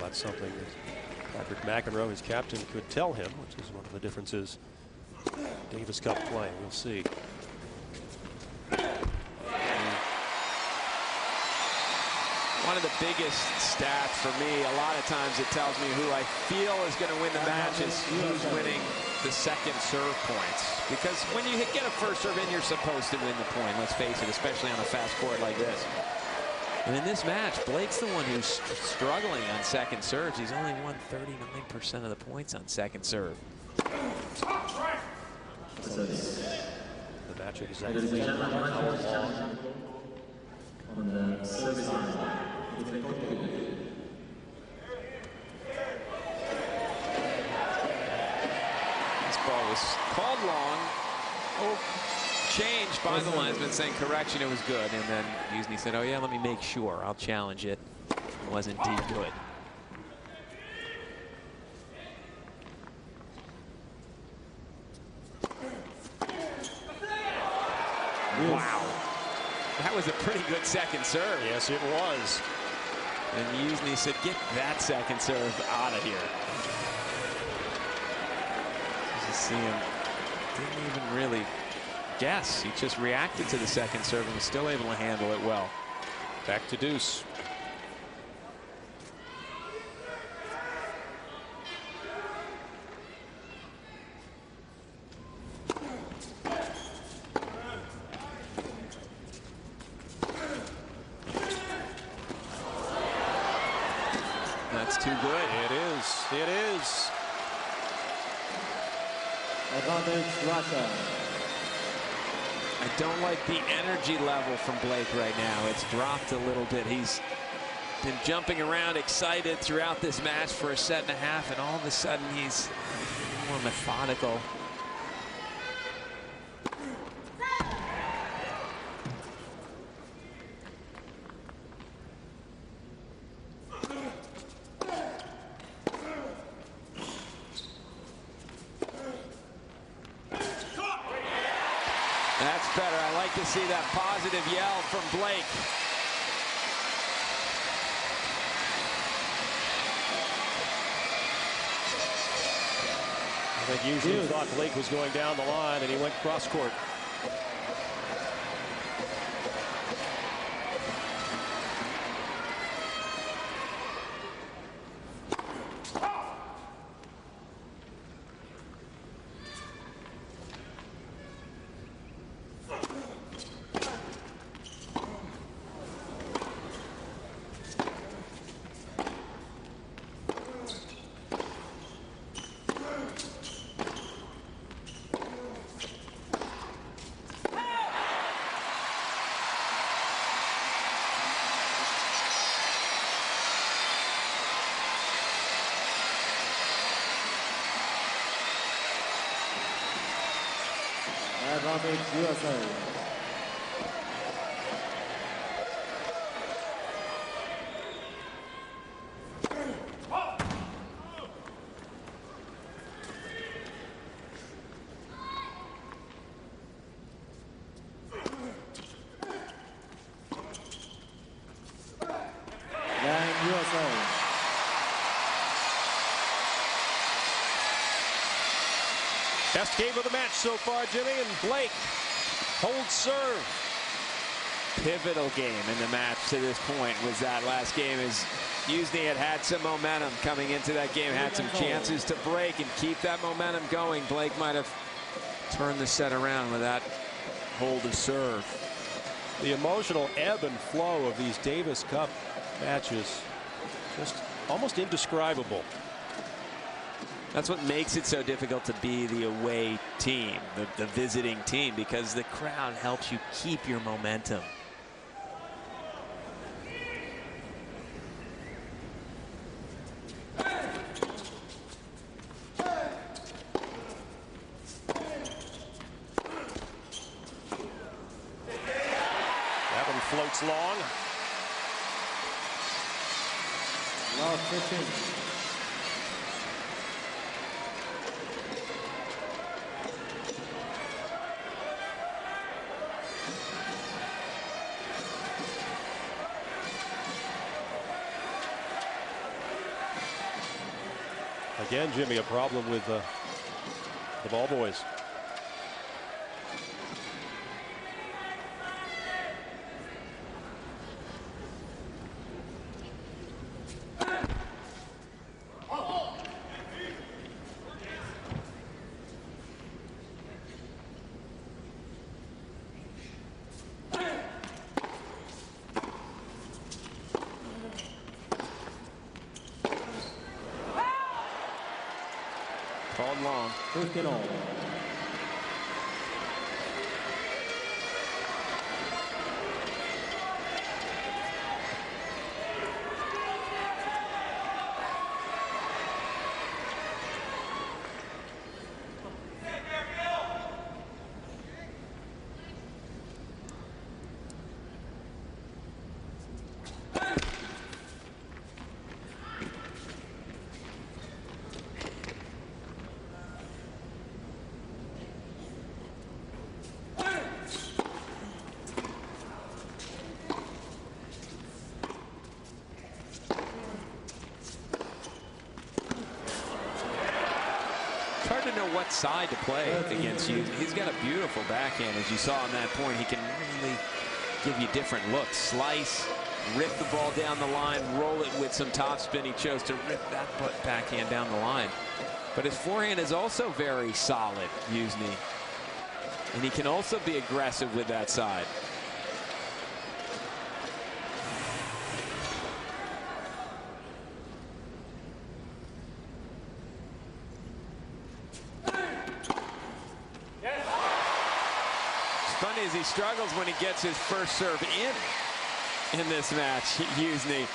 that's something that Patrick McEnroe, his captain, could tell him, which is one of the differences Davis Cup play. We'll see. One of the biggest stats for me, a lot of times it tells me who I feel is going to win the match is who's winning the second serve points. Because when you get a first serve in, you're supposed to win the point, let's face it, especially on a fast court like this. And in this match, Blake's the one who's struggling on second serves. He's only won 39% of the points on second serve. The match exactly how long. On the service line. This ball was called long. Oh, changed by the linesman saying correction, it was good. And then Južnij said, oh yeah, let me make sure. I'll challenge it. It was indeed good. Wow. That was a pretty good second serve. Yes, it was. And Južnij said, get that second serve out of here. You see him, didn't even really guess. He just reacted to the second serve and was still able to handle it well. Back to deuce. too good. It is. It is. Advantage Russia. I don't like the energy level from Blake right now. It's dropped a little bit. He's been jumping around excited throughout this match for a set and a half, and all of a sudden he's more methodical. That's better. I like to see that positive yell from Blake. I think usually thought Blake was going down the line, and he went cross court. Advantage USA. And USA. Best game of the match so far, Jimmy, and Blake holds serve. Pivotal game in the match to this point was that last game, as Južnij had some momentum coming into that game, had some chances to break and keep that momentum going. Blake might have turned the set around with that hold of serve. The emotional ebb and flow of these Davis Cup matches, just almost indescribable. That's what makes it so difficult to be the away team, the visiting team, because the crowd helps you keep your momentum. That one floats long. Love 15. Again, Jimmy, a problem with the ball boys. Called long. 15 all. Hard to know what side to play against you. He's got a beautiful backhand, as you saw on that point. He can really give you different looks. Slice, rip the ball down the line, roll it with some topspin. He chose to rip that backhand down the line. But his forehand is also very solid, Južnij. And he can also be aggressive with that side. funny is he struggles when he gets his first serve in this match, Južnij.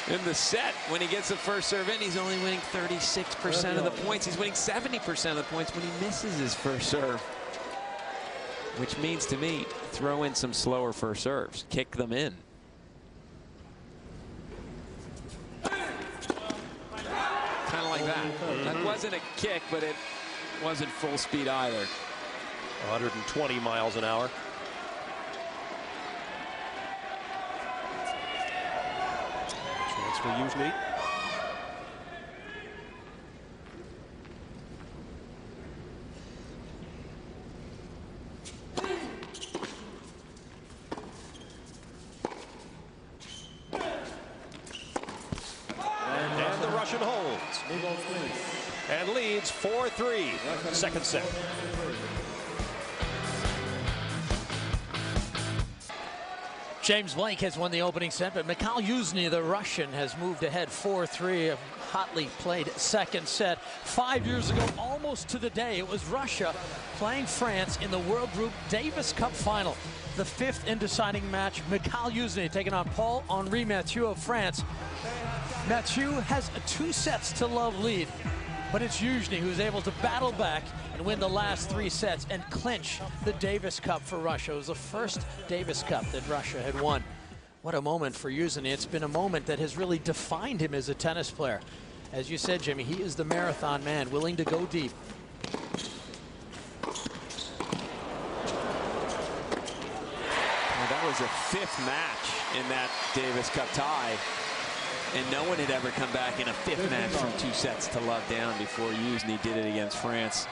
In the set, when he gets the first serve in, he's only winning 36% of the points. He's winning 70% of the points when he misses his first serve. Which means to me, throw in some slower first serves. Kick them in. Kind of like that. That wasn't a kick, but it wasn't full speed either. 120 miles an hour. Chance for Južnij. And the Russian holds. And leads 4-3. Second set. James Blake has won the opening set, but Mikhail Južnij, the Russian, has moved ahead 4-3. A hotly played second set. 5 years ago, almost to the day, it was Russia playing France in the World Group Davis Cup final. The fifth in deciding match, Mikhail Južnij taking on Paul-Henri Mathieu of France. Mathieu has a 2-sets-to-love lead, but it's Južnij who's able to battle back and win the last 3 sets and clinch the Davis Cup for Russia. It was the first Davis Cup that Russia had won. What a moment for Južnij. It's been a moment that has really defined him as a tennis player. As you said, Jimmy, he is the marathon man, willing to go deep. Well, that was a 5th match in that Davis Cup tie. And no one had ever come back in a 5th match from 2-sets-to-love down before Južnij did it against France.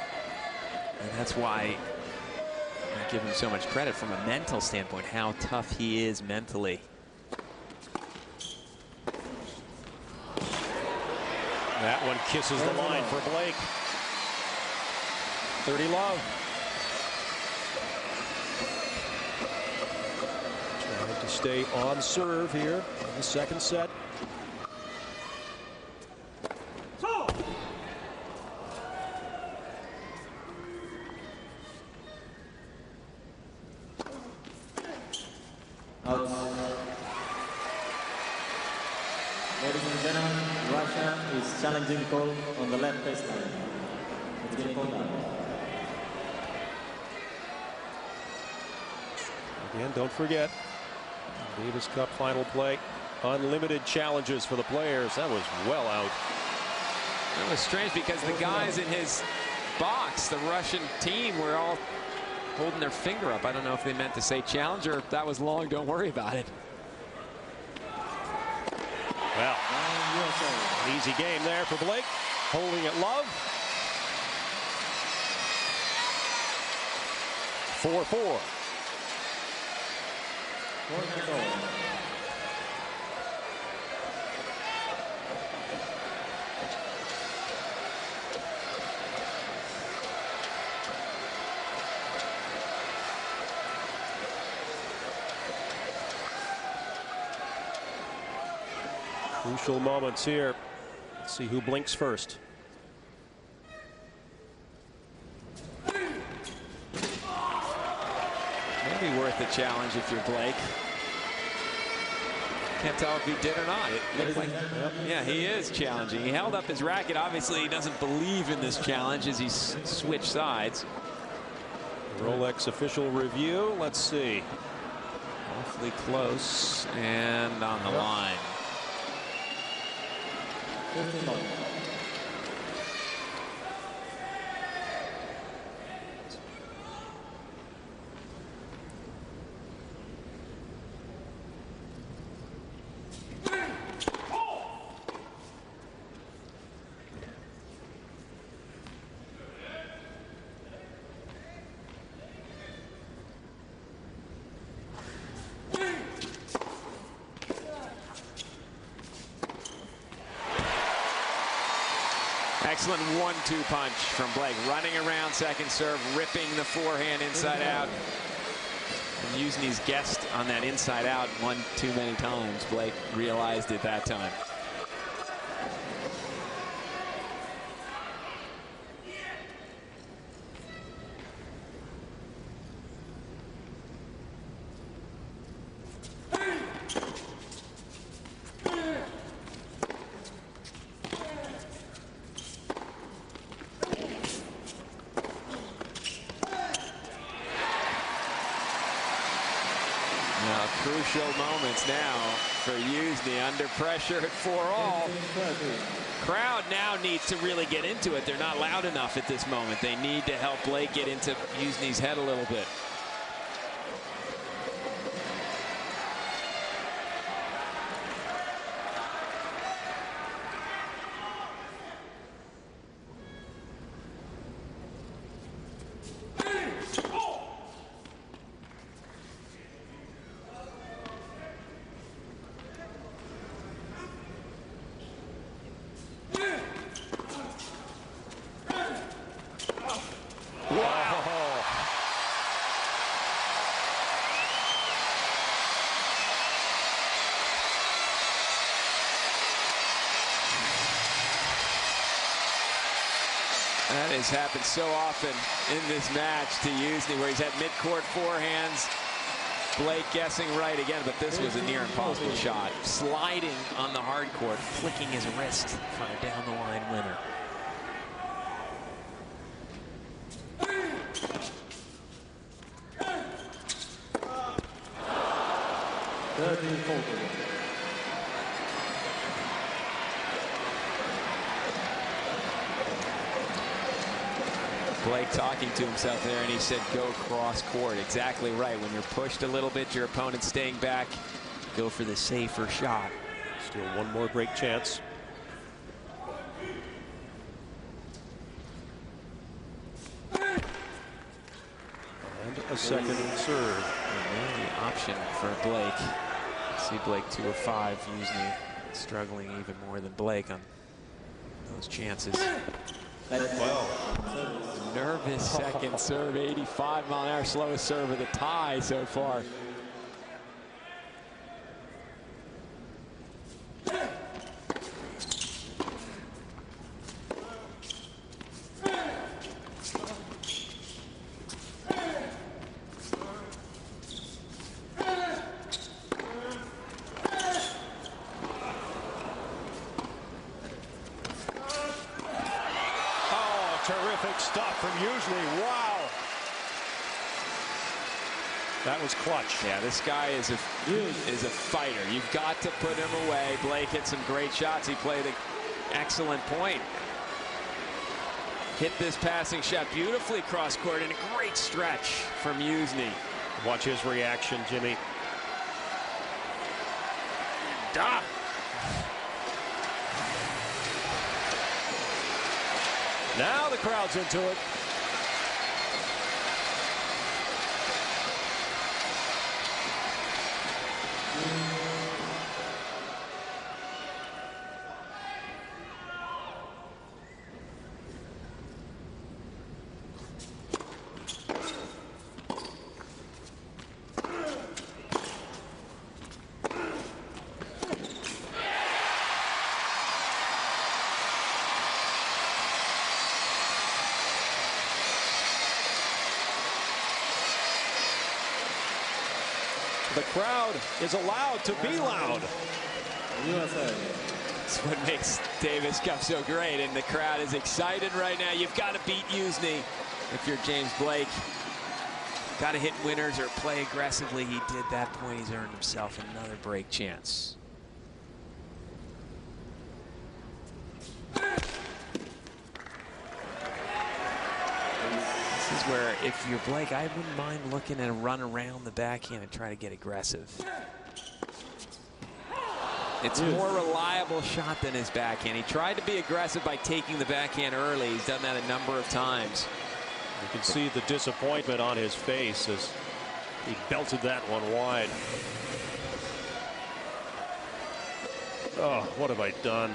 And that's why I give him so much credit from a mental standpoint, how tough he is mentally. That one kisses the line for Blake. 30-love. Trying to stay on serve here in the second set. Ladies and gentlemen, Russia is challenging call on the left baseline. It's been called out. Again, don't forget, Davis Cup final play. Unlimited challenges for the players. That was well out. That was strange because the guys in his box, the Russian team, were all holding their finger up. I don't know if they meant to say challenge or if that was long, don't worry about it. Well, an easy game there for Blake. Holding it love. 4-4. Crucial moments here. Let's see who blinks first. Maybe worth a challenge if you're Blake. Can't tell if he did or not. It looked like, yeah, he is challenging. He held up his racket. Obviously, he doesn't believe in this challenge as he switched sides. Rolex official review. Let's see. Awfully close and on the line. Excellent 1-2 punch from Blake. Running around second serve, ripping the forehand inside out. And Južnij's guessed on that inside out one too many times. Blake realized it that time. crucial moments now for Južnij under pressure at 4-all. Crowd now needs to really get into it. They're not loud enough at this moment. They need to help Blake get into Južnij's head a little bit. That has happened so often in this match to Južnij, where he's had mid-court forehands. Blake guessing right again, but this was a near impossible shot. Sliding on the hard court, flicking his wrist for a down-the-line winner. Blake talking to himself there, and he said, go cross court. Exactly right. When you're pushed a little bit, your opponent's staying back, go for the safer shot. Still one more break chance. And a second serve. And the option for Blake. See Blake 2 of 5. Južnij struggling even more than Blake on those chances. Well, nervous second serve, 85-mile-an-hour slowest serve of the tie so far. terrific stuff from Južnij. Wow. That was clutch. Yeah, this guy is a fighter. You've got to put him away. Blake hit some great shots. He played an excellent point. Hit this passing shot beautifully cross court and a great stretch from Južnij. Watch his reaction, Jimmy. Duh. Now the crowd's into it. The crowd is allowed to be loud. That's what makes Davis Cup so great, and the crowd is excited right now. You've got to beat Južnij if you're James Blake. Got to hit winners or play aggressively. He did that point. He's earned himself another break chance. This is where, if you're Blake, I wouldn't mind looking at a run around the backhand and try to get aggressive. It's a more reliable shot than his backhand. He tried to be aggressive by taking the backhand early. He's done that a number of times. You can see the disappointment on his face as he belted that one wide. Oh, what have I done?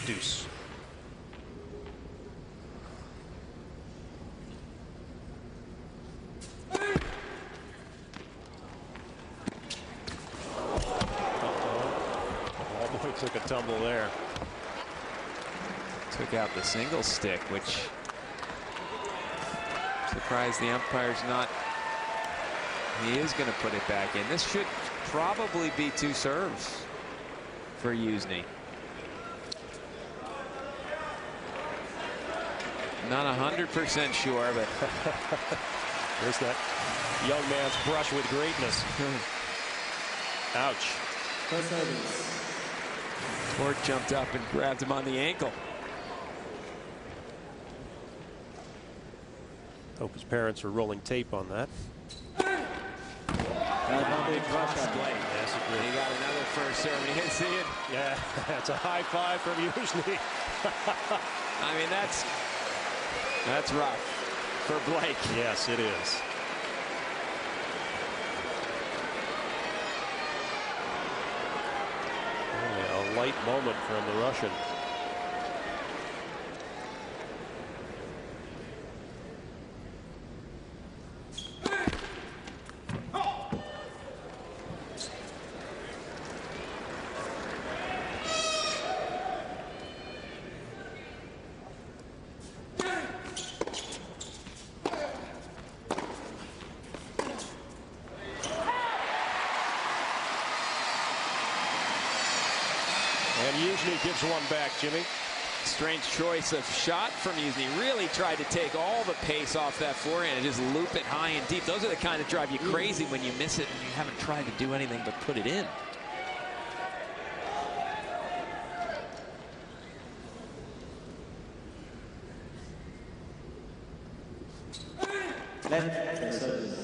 Deuce. Took a tumble there. Took out the single stick, which surprised the umpire's not. He is going to put it back in. This should probably be 2 serves for Južnij. Not 100% sure, but there's that young man's brush with greatness. Ouch. First service. Torque jumped up and grabbed him on the ankle. Hope his parents are rolling tape on that. Advantage Russia. Yes, And he got another first serve. You see it? yeah, that's a high five from Južnij. I mean, that's rough for Blake. Yes, it is. Only a light moment from the Russian. And Južnij gives one back, Jimmy. Strange choice of shot from Južnij. Really tried to take all the pace off that forehand and just loop it high and deep. Those are the kind that drive you crazy when you miss it and you haven't tried to do anything but put it in. Left service.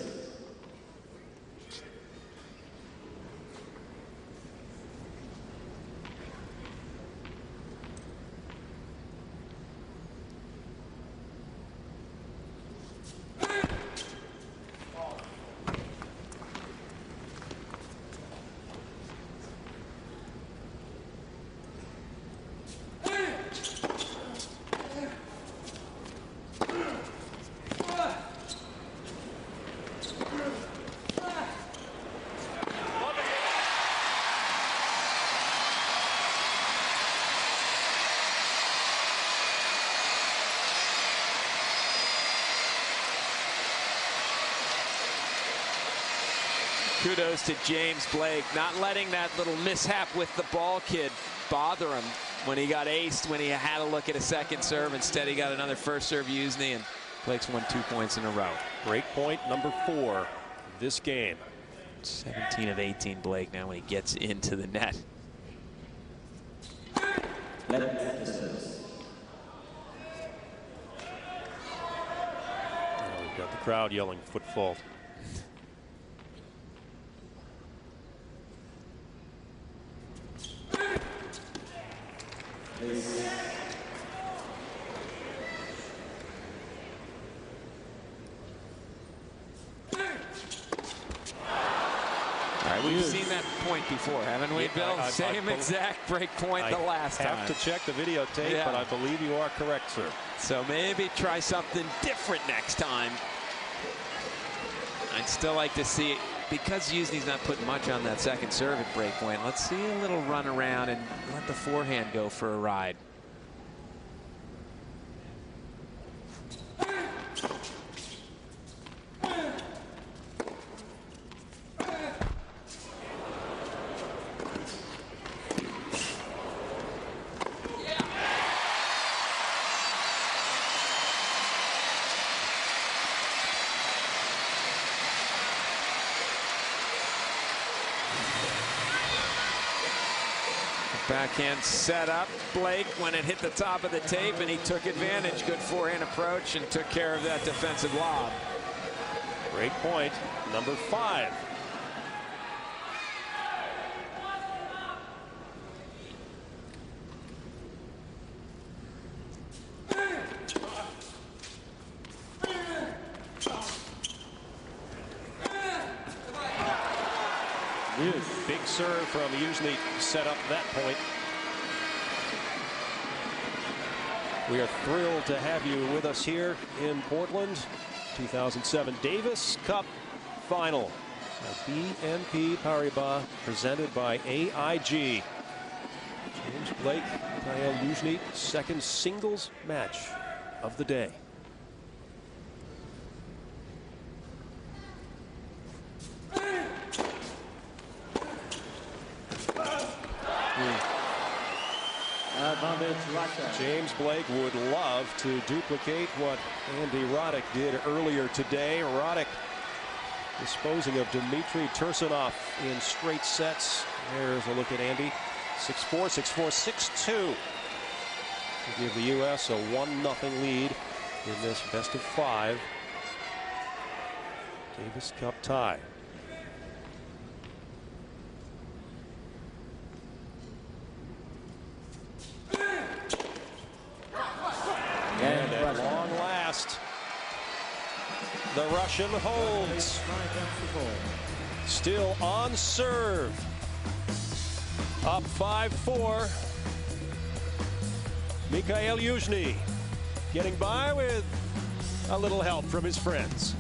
Kudos to James Blake, not letting that little mishap with the ball kid bother him when he got aced, when he had a look at a second serve. Instead, he got another first serve Južnij, and Blake's won 2 points in a row. Break point number 4 this game. 17 of 18 Blake now when he gets into the net. Left service. Now we've got the crowd yelling foot fault. All right, we've seen that point before, haven't we, Bill? Same exact break point the last time. I have to check the videotape, but I believe you are correct, sir. So maybe try something different next time. I'd still like to see it, because Južnij's not putting much on that second serve at break point. Let's see a little run around and let the forehand go for a ride. Backhand set up Blake when it hit the top of the tape, and he took advantage. Good forehand approach and took care of that defensive lob. Break point number 5. Big serve from Južnij set up that point. We are thrilled to have you with us here in Portland. 2007 Davis Cup Final. BNP Paribas presented by AIG. James Blake, Kyle Južnij, second singles match of the day. Advantage Russia. James Blake would love to duplicate what Andy Roddick did earlier today. Roddick disposing of Dmitry Tursunov in straight sets. There's a look at Andy. 6-4, 6-4, 6-2 to give the U.S. a 1-0 lead in this best-of-5 Davis Cup tie. And at long last, the Russian holds. Still on serve. Up 5-4. Mikhail Južnij getting by with a little help from his friends.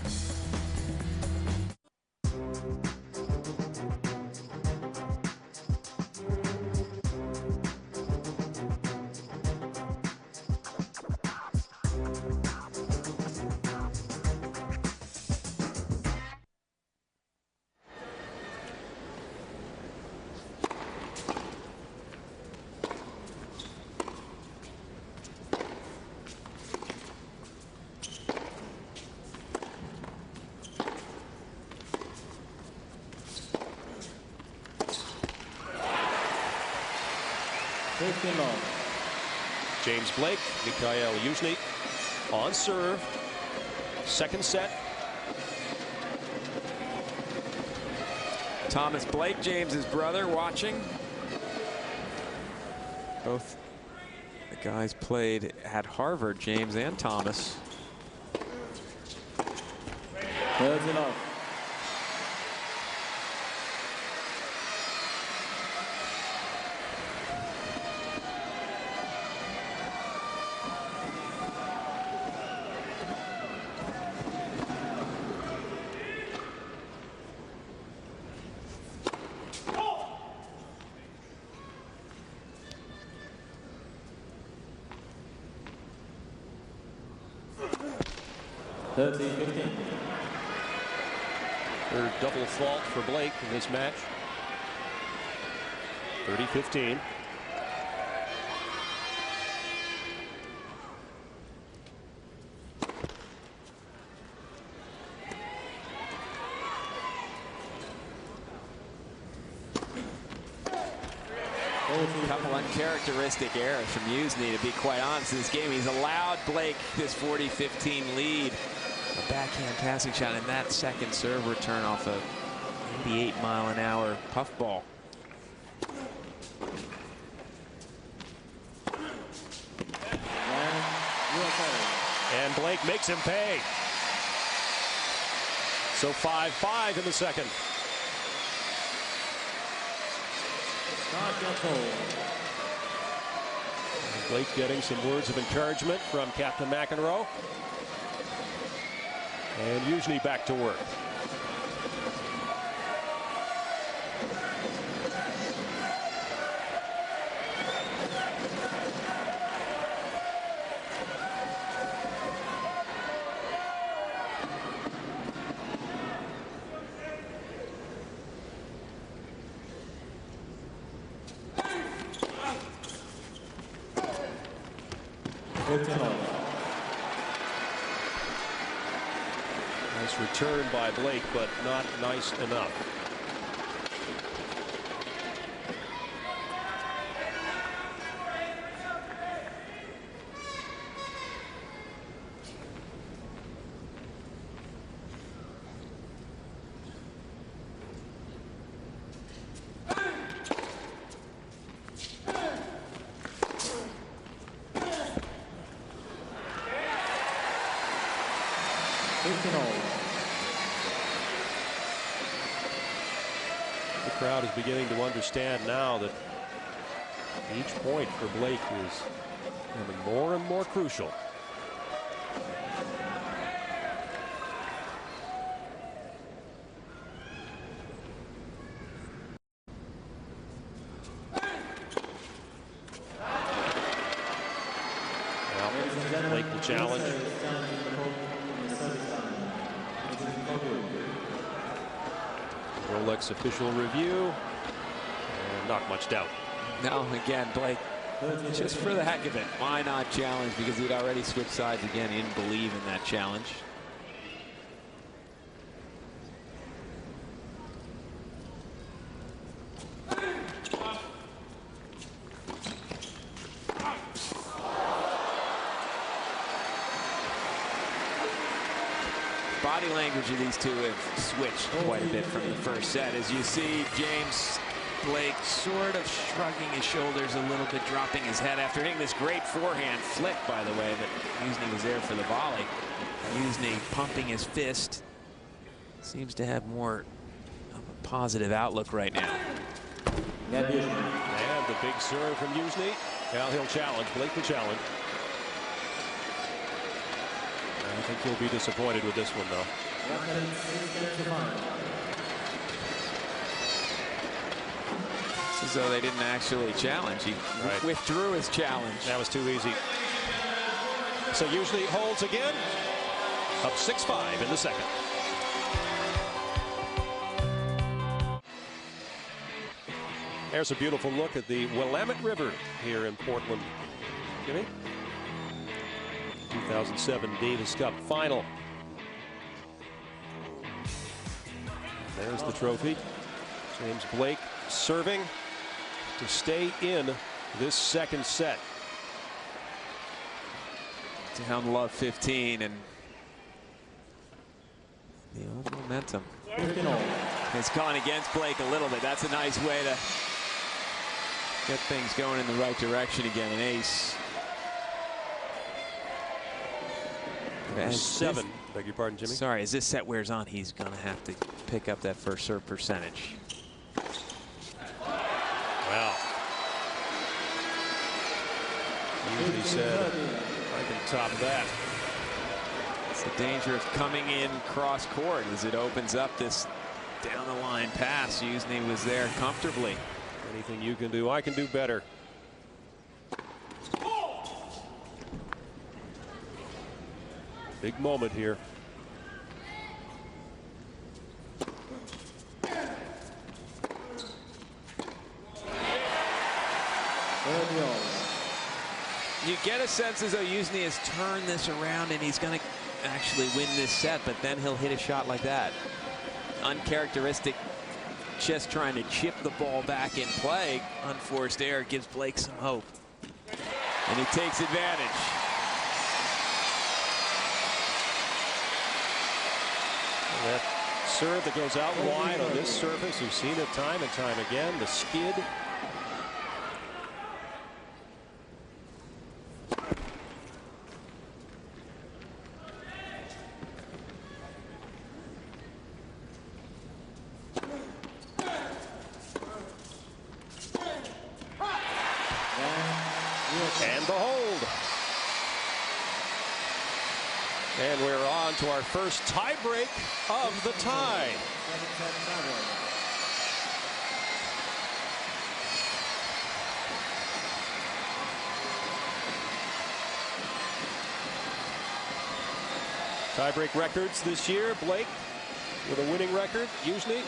James Blake, Mikhail Južnij on serve. Second set. Thomas Blake, James's brother, watching. Both the guys played at Harvard, James and Thomas. That's enough. Third double fault for Blake in this match. 30-15. A couple uncharacteristic errors from Južnij, to be quite honest, in this game. He's allowed Blake this 40-15 lead. A backhand passing shot in that second serve return off a 88-mile-an-hour puffball. And Blake makes him pay. So 5-5 in the second. Blake getting some words of encouragement from Captain McEnroe. And Južnij back to work. Nice return by Blake, but not nice enough. The crowd is beginning to understand now that each point for Blake is becoming more and more crucial. Now, Blake will challenge. Rolex official review, and not much doubt. No, again, Blake, just for the heck of it, why not challenge? Because he'd already switched sides again. He didn't believe in that challenge. body language of these two have switched quite a bit from the first set. As you see James Blake sort of shrugging his shoulders a little bit, dropping his head after hitting this great forehand flick, by the way, that Južnij was there for the volley. Južnij pumping his fist. Seems to have more of a positive outlook right now. And the big serve from Južnij. Now he'll challenge. Blake will challenge. I think he'll be disappointed with this one, though. It's as though they didn't actually challenge. He withdrew his challenge. That was too easy. So Južnij holds again. Up 6-5 in the second. There's a beautiful look at the Willamette River here in Portland. Jimmy? 2007 Davis Cup final. There's the trophy. James Blake serving to stay in this second set. Down love 15, and the old momentum has gone against Blake a little bit. That's a nice way to get things going in the right direction again. An ace. As 7. Beg your pardon, Jimmy. Sorry, as this set wears on, he's going to have to pick up that first serve percentage. Wow. Južnij said, I can top that. It's the danger of coming in cross court as it opens up this down the line pass. Južnij was there comfortably. Anything you can do, I can do better. Big moment here. You get a sense as though Južnij has turned this around and he's going to actually win this set, but then he'll hit a shot like that. Uncharacteristic, just trying to chip the ball back in play. Unforced error gives Blake some hope. And he takes advantage. That serve that goes out wide on this surface, we've seen it time and time again. The skid. And the hold. And we're on to our first tie break of the tie. Tie-break records this year. Blake with a winning record. Južnij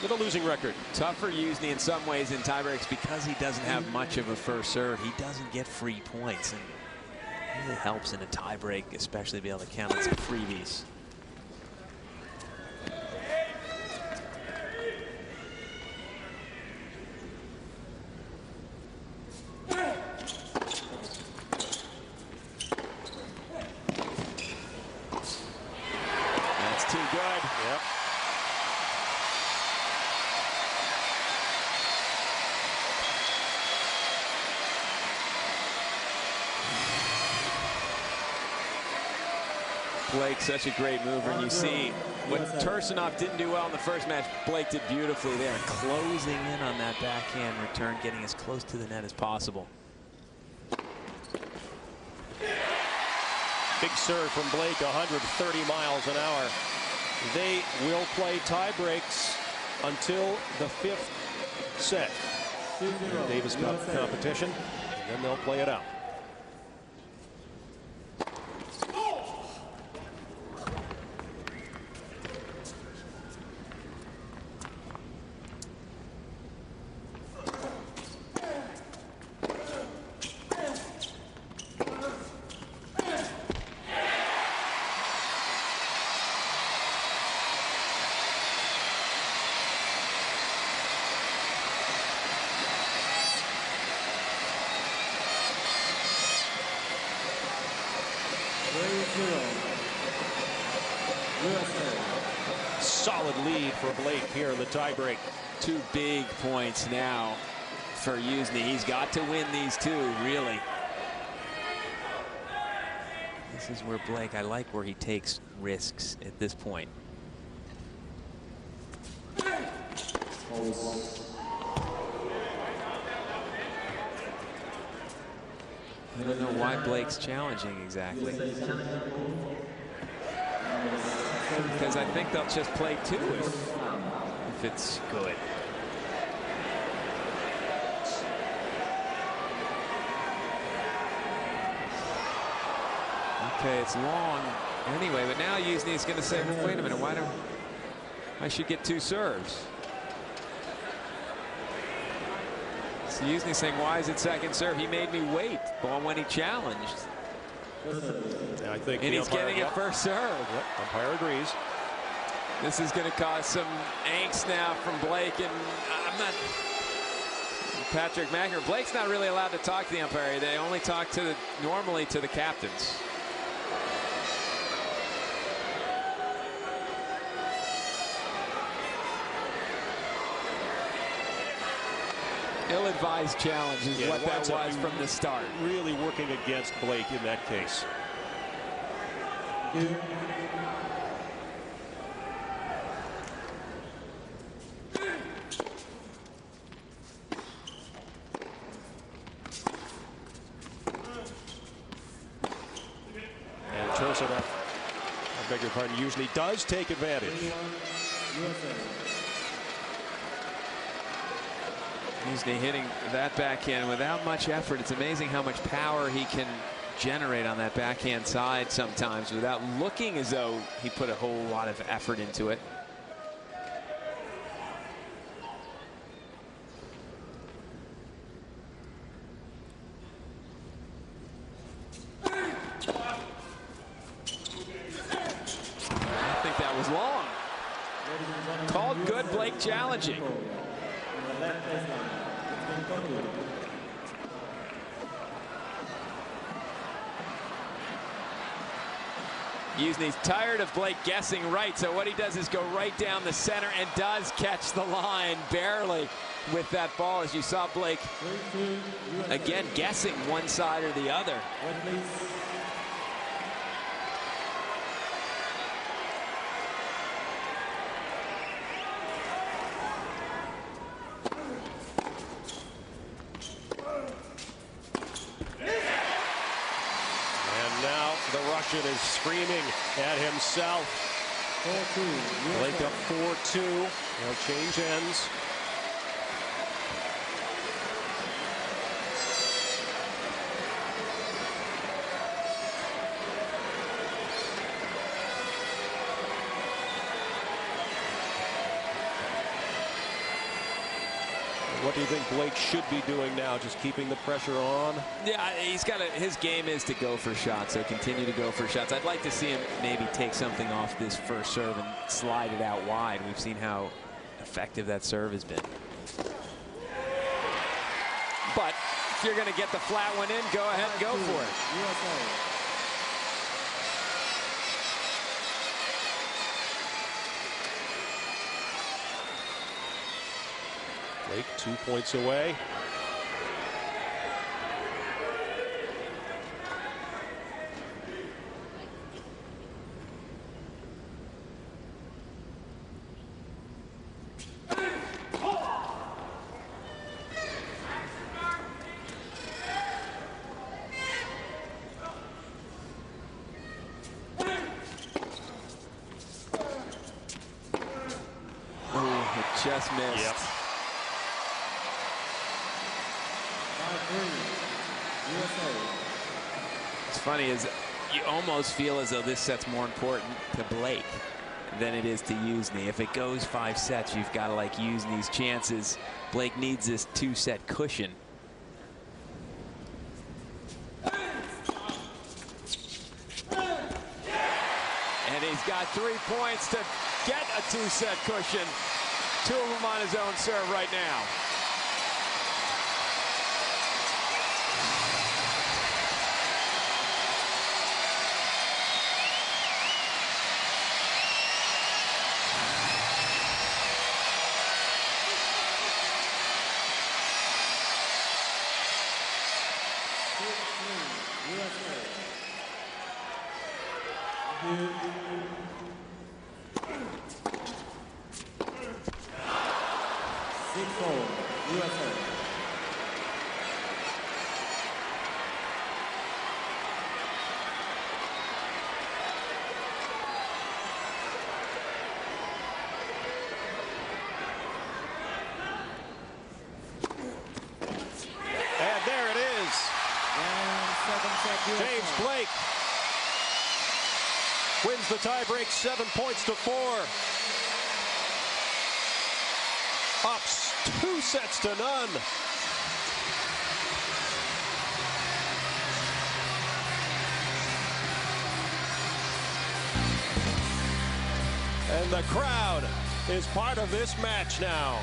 with a losing record. Tough for Južnij in some ways in tiebreaks because he doesn't have much of a first serve. He doesn't get free points, and it really helps in a tiebreak, especially to be able to count on some freebies. That's too good. Yep. Blake, such a great mover, and you see what Tursunov didn't do well in the first match, Blake did beautifully there, closing in on that backhand return, getting as close to the net as possible. Big serve from Blake, 130 miles an hour. They will play tie breaks until the 5th set in the Davis Cup competition, and then they'll play it out. Solid lead for Blake here in the tiebreak. 2 big points now for Južnij. He's got to win these 2, really. This is where Blake, I like where he takes risks at this point. I don't know why Blake's challenging exactly. Because I think they'll just play 2 if it's good. Okay, it's long anyway, but now Južnij is going to say, well, wait a minute, I should get 2 serves. So Južnij saying, why is it second serve? He made me wait when he challenged. Yeah, I think and he's getting a first serve. Yep, umpire agrees. This is going to cause some angst now from Blake, and I'm not. Patrick McEnroe. Blake's not really allowed to talk to the umpire. They only talk to normally to the captains. Ill-advised challenge is what that was from the start. Really working against Blake in that case. And turns it up. I beg your pardon, Južnij does take advantage. Južnij hitting that backhand without much effort. It's amazing how much power he can generate on that backhand side sometimes without looking as though he put a whole lot of effort into it. I think that was long. Called good. Blake challenging. Južnij's tired of Blake guessing right, so what he does is go right down the center and does catch the line barely with that ball, as you saw Blake again guessing one side or the other. The Russian is screaming at himself. Blake up 4-2. They'll change ends. What do you think Blake should be doing now? Just keeping the pressure on? Yeah, he's got his game is to go for shots, so continue to go for shots. I'd like to see him maybe take something off this first serve and slide it out wide. We've seen how effective that serve has been. But if you're going to get the flat one in, go ahead and go for it. Blake 2 points away. Oh, it just missed. Yep. What's funny is you almost feel as though this set's more important to Blake than it is to Južnij. If it goes 5 sets, you've got to like Južnij's chances. Blake needs this 2-set cushion. And he's got 3 points to get a 2-set cushion. 2 of them on his own serve right now. USA. And there it is. James Blake wins the tiebreak 7 points to 4. Up 2 sets to none. And the crowd is part of this match now.